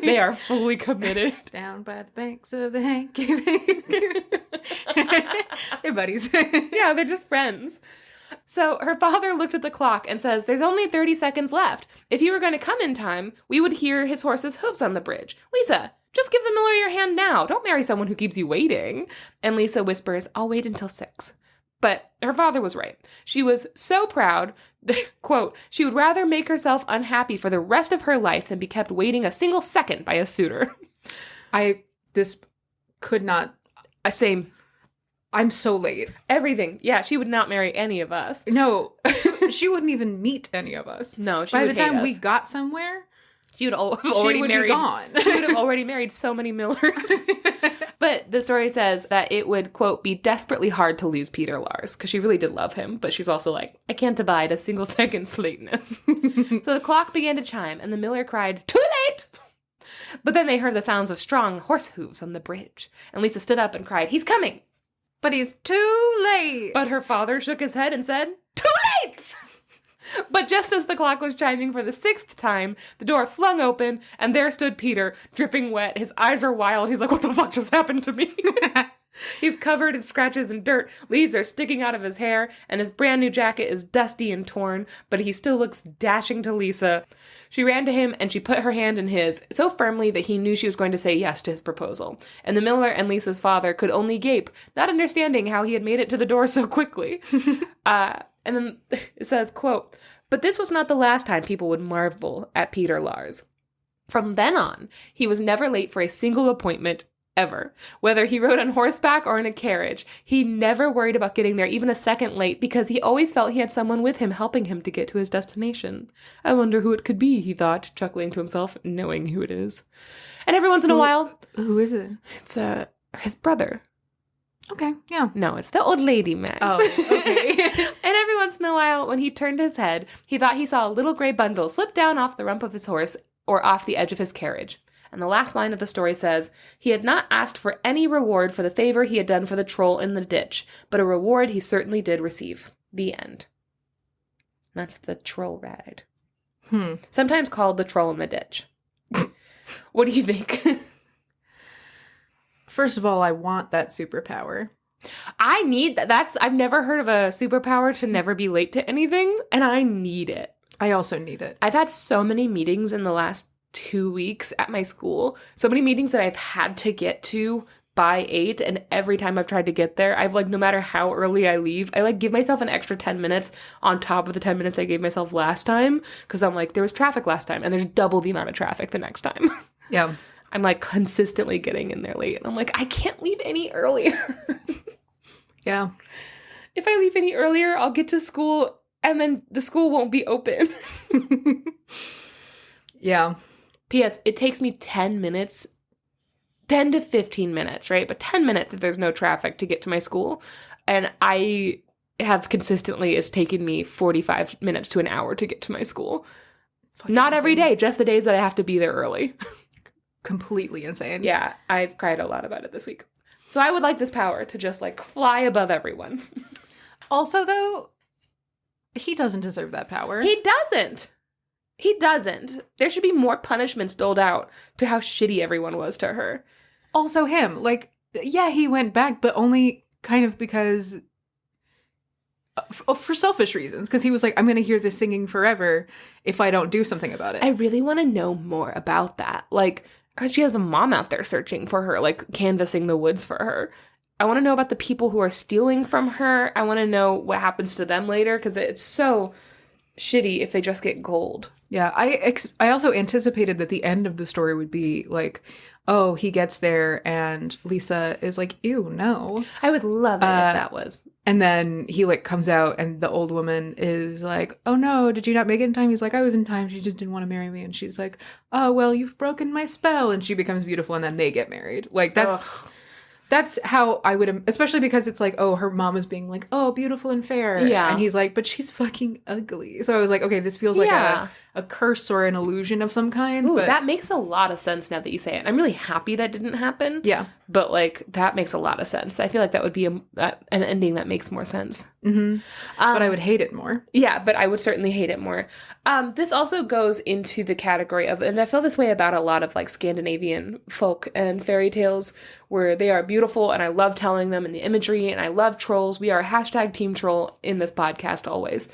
They are fully committed. Down by the banks of the hanky. They're buddies. Yeah, they're just friends. So her father looked at the clock and says, there's only 30 seconds left. If you were going to come in time, we would hear his horse's hooves on the bridge. Lisa, just give the miller your hand now. Don't marry someone who keeps you waiting. And Lisa whispers, I'll wait until 6. But her father was right. She was so proud that, quote, she would rather make herself unhappy for the rest of her life than be kept waiting a single second by a suitor. This could not. Same. I'm so late. Everything. Yeah, she would not marry any of us. No, she wouldn't even meet any of us. No, by the time we got somewhere, she would have already married. Be gone. She would have already married so many millers. But the story says that it would, quote, be desperately hard to lose Peter Lars, because she really did love him, but she's also like, I can't abide a single second's lateness. So the clock began to chime, and the miller cried, too late! But then they heard the sounds of strong horse hooves on the bridge, and Lisa stood up and cried, he's coming! But he's too late! But her father shook his head and said, too late! But just as the clock was chiming for the 6th time, the door flung open, and there stood Peter, dripping wet. His eyes are wild. He's like, what the fuck just happened to me? He's covered in scratches and dirt. Leaves are sticking out of his hair, and his brand new jacket is dusty and torn, but he still looks dashing to Lisa. She ran to him, and she put her hand in his so firmly that he knew she was going to say yes to his proposal. And the miller and Lisa's father could only gape, not understanding how he had made it to the door so quickly. And then it says, quote, but this was not the last time people would marvel at Peter Lars. From then on, he was never late for a single appointment, ever. Whether he rode on horseback or in a carriage, he never worried about getting there even a second late because he always felt he had someone with him helping him to get to his destination. I wonder who it could be, he thought, chuckling to himself, knowing who it is. And every once in a while... Who is it? It's his brother. Okay, yeah. No, it's the old lady, Max. Oh, okay. And every once in a while, when he turned his head, he thought he saw a little gray bundle slip down off the rump of his horse or off the edge of his carriage. And the last line of the story says, he had not asked for any reward for the favor he had done for the troll in the ditch, but a reward he certainly did receive. The end. That's the troll ride. Sometimes called the troll in the ditch. What do you think? First of all, I want that superpower. I need that. I've never heard of a superpower to never be late to anything, and I need it. I also need it. I've had so many meetings in the last 2 weeks at my school. So many meetings that I've had to get to by 8, and every time I've tried to get there, I've no matter how early I leave, I give myself an extra 10 minutes on top of the 10 minutes I gave myself last time, because I'm like, there was traffic last time, and there's double the amount of traffic the next time. Yeah. I'm consistently getting in there late, and I'm like, I can't leave any earlier. Yeah. If I leave any earlier, I'll get to school, and then the school won't be open. Yeah. P.S. It takes me 10 to 15 minutes, right? But 10 minutes if there's no traffic to get to my school. And I have consistently, it's taken me 45 minutes to an hour to get to my school. Not every day, just the days that I have to be there early. Completely insane. Yeah, I've cried a lot about it this week. So I would like this power to just fly above everyone. Also, though, he doesn't deserve that power. He doesn't. He doesn't. There should be more punishments doled out to how shitty everyone was to her. Also him. Yeah, he went back, but only kind of because... for selfish reasons. Because he was like, I'm going to hear this singing forever if I don't do something about it. I really want to know more about that. She has a mom out there searching for her, canvassing the woods for her. I want to know about the people who are stealing from her. I want to know what happens to them later, because it's so shitty if they just get gold. Yeah, I also anticipated that the end of the story would be oh, he gets there and Lisa is like, ew, no. I would love it if that was. And then he comes out and the old woman is like, oh no, did you not make it in time? He's like, I was in time. She just didn't want to marry me. And she's like, oh, well, you've broken my spell. And she becomes beautiful and then they get married. That's how I would, especially because it's her mom is being oh, beautiful and fair. Yeah. And he's like, but she's fucking ugly. So I was like, okay, this feels like a curse or an illusion of some kind. Ooh, but that makes a lot of sense now that you say it. I'm really happy that didn't happen. yeah. But, like, that makes a lot of sense. I feel like that would be an ending that makes more sense. Mm-hmm. But I would hate it more. Yeah, but I would certainly hate it more. This also goes into the category of, and I feel this way about a lot of, like, Scandinavian folk and fairy tales, where they are beautiful, and I love telling them, and the imagery, and I love trolls. We are hashtag Team Troll in this podcast always.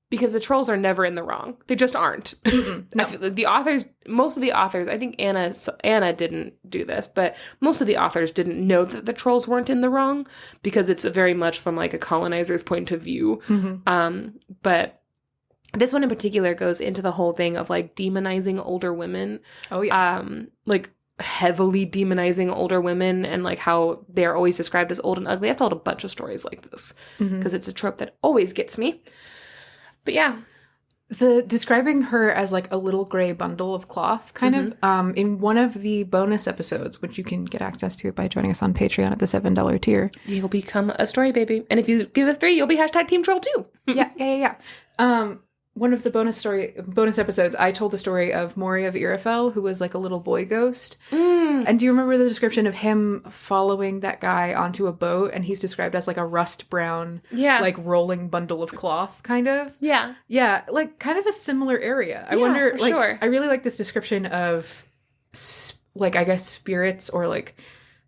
Because the trolls are never in the wrong. They just aren't. No. I feel like most of the authors, I think Anna didn't do this, but most of the authors didn't know that the trolls weren't in the wrong, because it's very much from, like, a colonizer's point of view. Mm-hmm. But this one in particular goes into the whole thing of, like, demonizing older women. Oh, yeah. Like, heavily demonizing older women, and, like, how they're always described as old and ugly. I've told a bunch of stories like this, because it's a trope that always gets me. But yeah. The describing her as, like, a little gray bundle of cloth, kind of, in one of the bonus episodes, which you can get access to by joining us on Patreon at the $7 tier. You'll become a story baby. And if you give us 3, you'll be hashtag Team Troll too. Yeah. One of the bonus episodes, I told the story of Maury of Irefel, who was, like, a little boy ghost. And do you remember the description of him following that guy onto a boat, and he's described as, like, a rust brown, like, rolling bundle of cloth, kind of? Yeah. Yeah, like, kind of a similar area. I wonder, like, I really like this description of, like, I guess spirits or, like,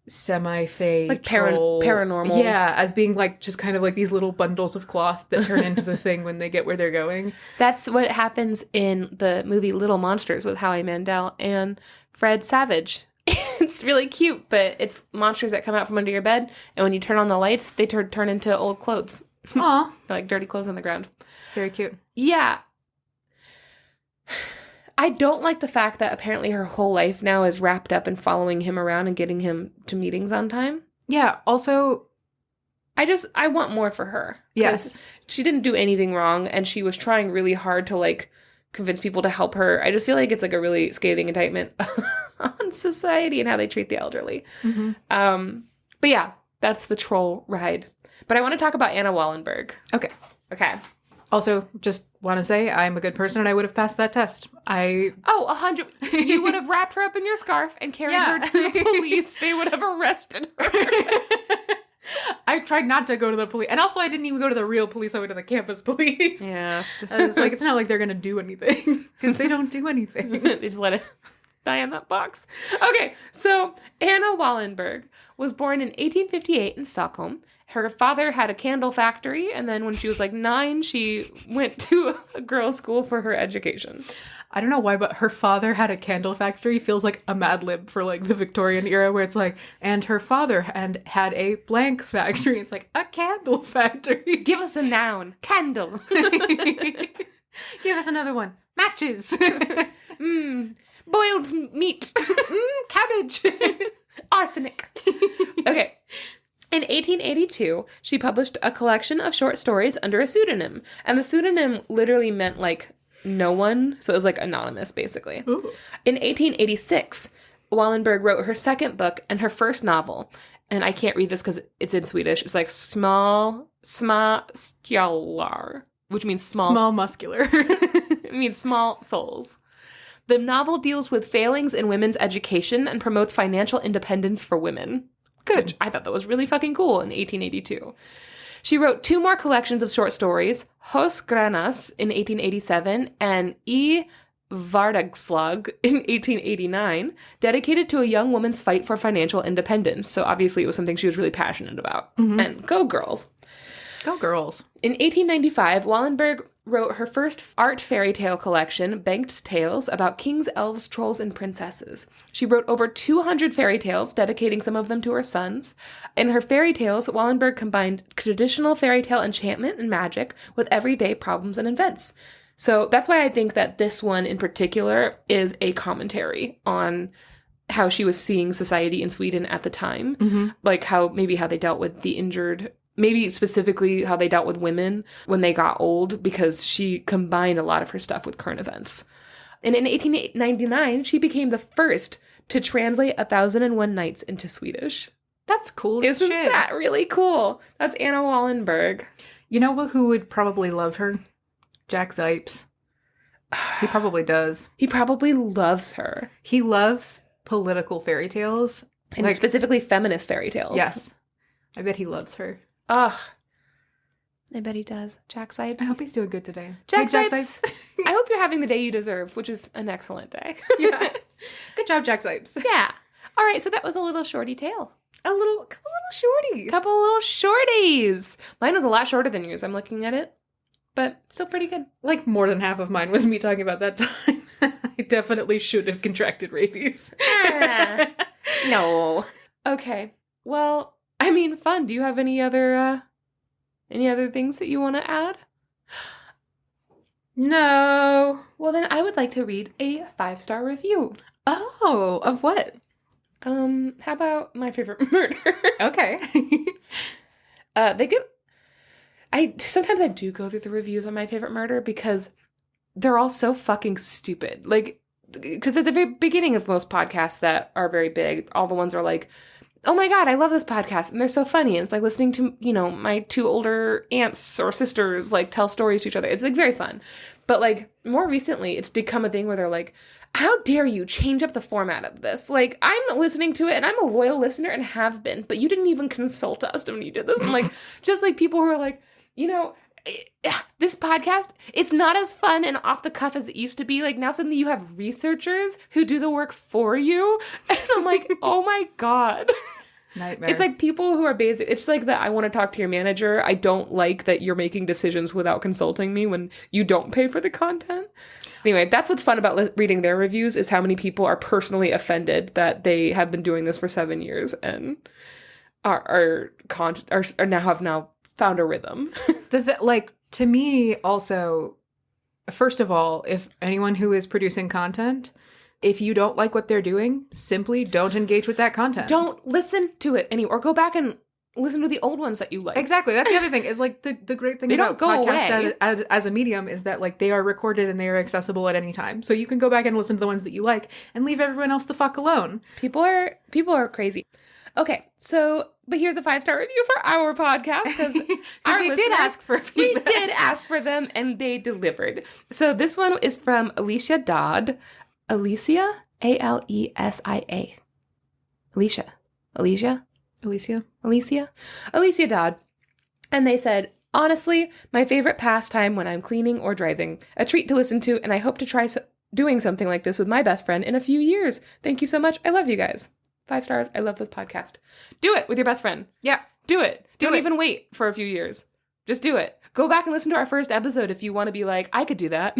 semi-fae, like troll, paranormal. Yeah, as being, like, just kind of like these little bundles of cloth that turn into the thing when they get where they're going. That's what happens in the movie Little Monsters with Howie Mandel and Fred Savage. It's really cute, but it's monsters that come out from under your bed, and when you turn on the lights, they turn into old clothes. Aw. Like dirty clothes on the ground. Very cute. Yeah. I don't like the fact that apparently her whole life now is wrapped up in following him around and getting him to meetings on time. Yeah, also, I want more for her. Yes. She didn't do anything wrong, and she was trying really hard to, like, convince people to help her. I just feel like it's, like, a really scathing indictment on society and how they treat the elderly. But yeah, that's the troll ride. But I want to talk about Anna Wallenberg. Okay. Also, just want to say, I'm a good person and I would have passed that test. 100. You would have wrapped her up in your scarf and carried her to the police. They would have arrested her. I tried not to go to the police. And also, I didn't even go to the real police. I went to the campus police. Yeah. I was like, it's not like they're going to do anything. Because they don't do anything. They just let it die in that box. Okay, so Anna Wallenberg was born in 1858 in Stockholm. Her father had a candle factory, and then when she was like 9, she went to a girls' school for her education. I don't know why, but her father had a candle factory feels like a Mad Lib for, like, the Victorian era, where it's like, and her father had a blank factory. It's like, a candle factory. Give us a noun. Candle. Give us another one. Matches. Boiled meat. Cabbage. Arsenic. Okay. In 1882, she published a collection of short stories under a pseudonym. And the pseudonym literally meant, like, no one. So it was, like, anonymous, basically. Ooh. In 1886, Wallenberg wrote her second book and her first novel. And I can't read this because it's in Swedish. It's like smalskjalar, which means small. Small muscular. It means small souls. The novel deals with failings in women's education and promotes financial independence for women. Good. I thought that was really fucking cool in 1882. She wrote 2 more collections of short stories, Hos Granas in 1887 and I Vardagslag in 1889, dedicated to a young woman's fight for financial independence. So obviously it was something she was really passionate about. And go girls. Go girls. In 1895, Wallenberg wrote her first art fairy tale collection, Bengt's Tales, about kings, elves, trolls, and princesses. She wrote over 200 fairy tales, dedicating some of them to her sons. In her fairy tales, Wallenberg combined traditional fairy tale enchantment and magic with everyday problems and events. So that's why I think that this one in particular is a commentary on how she was seeing society in Sweden at the time. Like how they dealt with the injured, maybe specifically how they dealt with women when they got old, because she combined a lot of her stuff with current events. And in 1899, she became the first to translate 1001 Nights into Swedish. That's cool as shit. Isn't that really cool? That's Anna Wallenberg. You know who would probably love her? Jack Zipes. He probably does. He probably loves her. He loves political fairy tales. And specifically feminist fairy tales. Yes. I bet he loves her. Ugh. I bet he does. Jack Sipes. I hope he's doing good today. Jack Sipes. I hope you're having the day you deserve, which is an excellent day. Yeah. Good job, Jack Sipes. Yeah. All right, so that was a little shorty tale. Couple little shorties. Couple little shorties. Mine was a lot shorter than yours. I'm looking at it, but still pretty good. Like more than half of mine was me talking about that time. I definitely should have contracted rabies. No. Okay. Well, I mean, fun. Do you have any other things that you want to add? No. Well, then I would like to read a 5-star review. Oh, of what? How about My Favorite Murder? Okay. Sometimes I do go through the reviews on My Favorite Murder because they're all so fucking stupid. Like, because at the very beginning of most podcasts that are very big, all the ones are like, oh my God, I love this podcast. And they're so funny. And it's like listening to, my 2 older aunts or sisters, like, tell stories to each other. It's, like, very fun. But, like, more recently, it's become a thing where they're like, how dare you change up the format of this? Like, I'm listening to it, and I'm a loyal listener and have been, but you didn't even consult us when you did this. And, like, just, like, people who are like, this podcast, it's not as fun and off the cuff as it used to be. Like, now suddenly you have researchers who do the work for you. And I'm like, oh my God. Nightmare. It's like people who are basic. It's like that I want to talk to your manager. I don't like that you're making decisions without consulting me when you don't pay for the content. Anyway, that's what's fun about reading their reviews is how many people are personally offended that they have been doing this for 7 years and are now found a rhythm. To me, also, first of all, if anyone who is producing content, if you don't like what they're doing, simply don't engage with that content. Don't listen to it anymore. Or go back and listen to the old ones that you like. Exactly. That's the other thing is like the great thing about podcasts as a medium is that like they are recorded and they are accessible at any time. So you can go back and listen to the ones that you like and leave everyone else the fuck alone. People are crazy. Okay, but here's a 5-star review for our podcast because we did ask for feedback. We did ask for them and they delivered. So this one is from Alicia Dodd. Alicia? Alisia. Alicia Dodd. And they said, honestly, my favorite pastime when I'm cleaning or driving. A treat to listen to, and I hope to try doing something like this with my best friend in a few years. Thank you so much. I love you guys. 5 stars. I love this podcast. Do it with your best friend. Yeah. Do it. Don't even wait for a few years. Just do it. Go back and listen to our first episode if you want to be like, I could do that.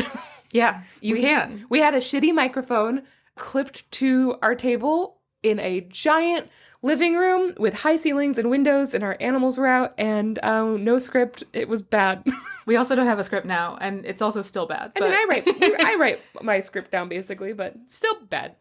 Yeah, you can. We had a shitty microphone clipped to our table in a giant living room with high ceilings and windows, and our animals were out, and no script. It was bad. We also don't have a script now, and it's also still bad. I mean, I write my script down basically, but still bad.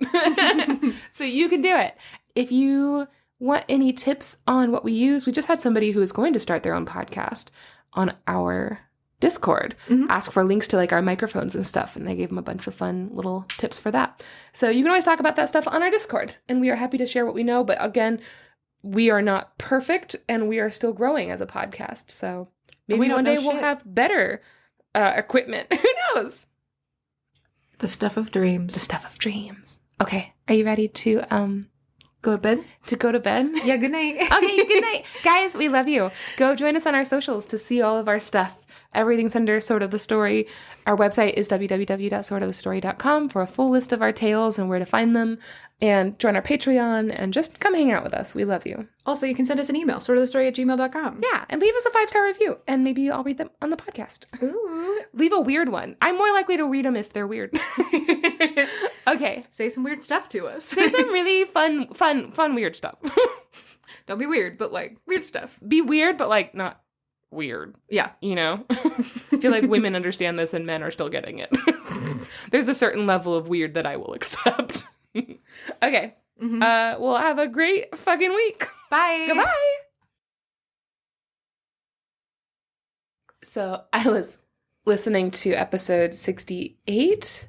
So you can do it. If you want any tips on what we use, we just had somebody who is going to start their own podcast on our Discord, ask for links to like our microphones and stuff, and I gave them a bunch of fun little tips for that. So you can always talk about that stuff on our Discord, and we are happy to share what we know, but again, we are not perfect and we are still growing as a podcast, so maybe one day we'll have better equipment. Who knows? The stuff of dreams. The stuff of dreams. Okay, are you ready to go to bed? To go to bed? Yeah, good night. Okay, good night. Guys, we love you. Go join us on our socials to see all of our stuff. Everything's under Sort of the Story. Our website is www.sortofthestory.com for a full list of our tales and where to find them. And join our Patreon and just come hang out with us. We love you. Also, you can send us an email, sortofthestory@gmail.com. Yeah, and leave us a 5-star review. And maybe I'll read them on the podcast. Ooh. Leave a weird one. I'm more likely to read them if they're weird. Okay. Say some weird stuff to us. Say some really fun weird stuff. Don't be weird, but like weird stuff. Be weird, but like not weird. Yeah. You know? I feel like women understand this and men are still getting it. There's a certain level of weird that I will accept. Okay. Mm-hmm. Well, have a great fucking week. Bye. Goodbye. So I was listening to episode 68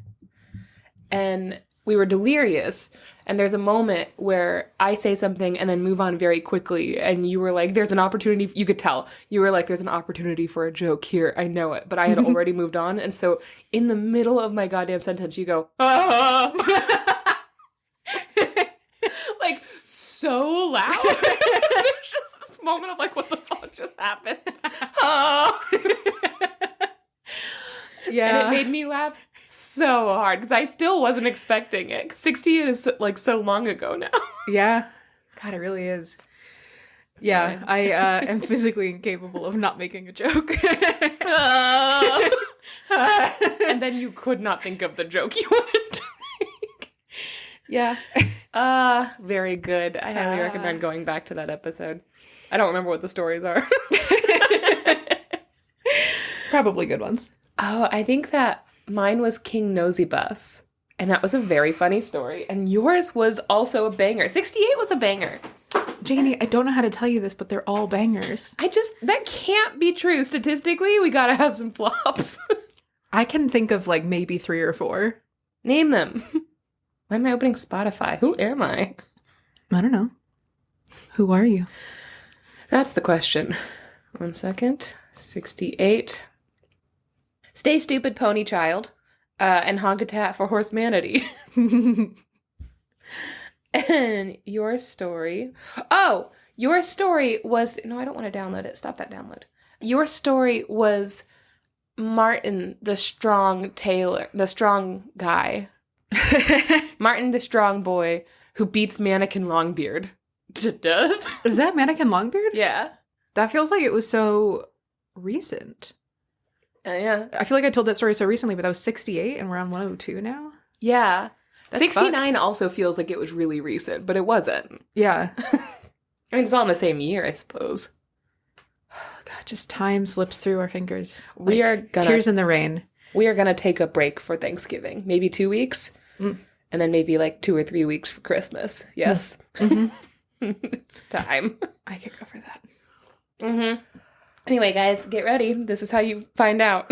and we were delirious, and there's a moment where I say something and then move on very quickly, and you were like, there's an opportunity, you could tell. You were like, there's an opportunity for a joke here, I know it, but I had already moved on, and so in the middle of my goddamn sentence, you go, ah! Like, so loud. There's just this moment of like, what the fuck just happened? Ah! Yeah. And it made me laugh so hard because I still wasn't expecting it. 68 is like so long ago now. Yeah. God, it really is. Yeah, I am physically incapable of not making a joke. And then you could not think of the joke you wanted to make. Yeah. Very good. I highly recommend going back to that episode. I don't remember what the stories are. Probably good ones. Oh, I think that mine was King Nosy Bus. And that was a very funny story. And yours was also a banger. 68 was a banger. Janey, I don't know how to tell you this, but they're all bangers. That can't be true. Statistically, we gotta have some flops. I can think of like maybe 3 or 4. Name them. Why am I opening Spotify? Who am I? I don't know. Who are you? That's the question. 1 second. 68. Stay Stupid Pony Child. And Honk a Tat for Horse Manatee. And your story... Oh! Your story was... No, I don't want to download it. Stop that download. Your story was Martin, the strong guy. Martin, the strong boy who beats Mannequin Longbeard to death. Is that Mannequin Longbeard? Yeah. That feels like it was so recent. Yeah. I feel like I told that story so recently, but that was 68 and we're on 102 now. Yeah. That's 69 fucked. also feels like it was really recent, but it wasn't. Yeah. I mean, it's all in the same year, I suppose. God, just time slips through our fingers. We are Like gonna... tears in the rain. We are going to take a break for Thanksgiving. Maybe 2 weeks. Mm. And then maybe like 2 or 3 weeks for Christmas. Yes. Mm-hmm. It's time. I could go for that. Mm-hmm. Anyway, guys, get ready. This is how you find out.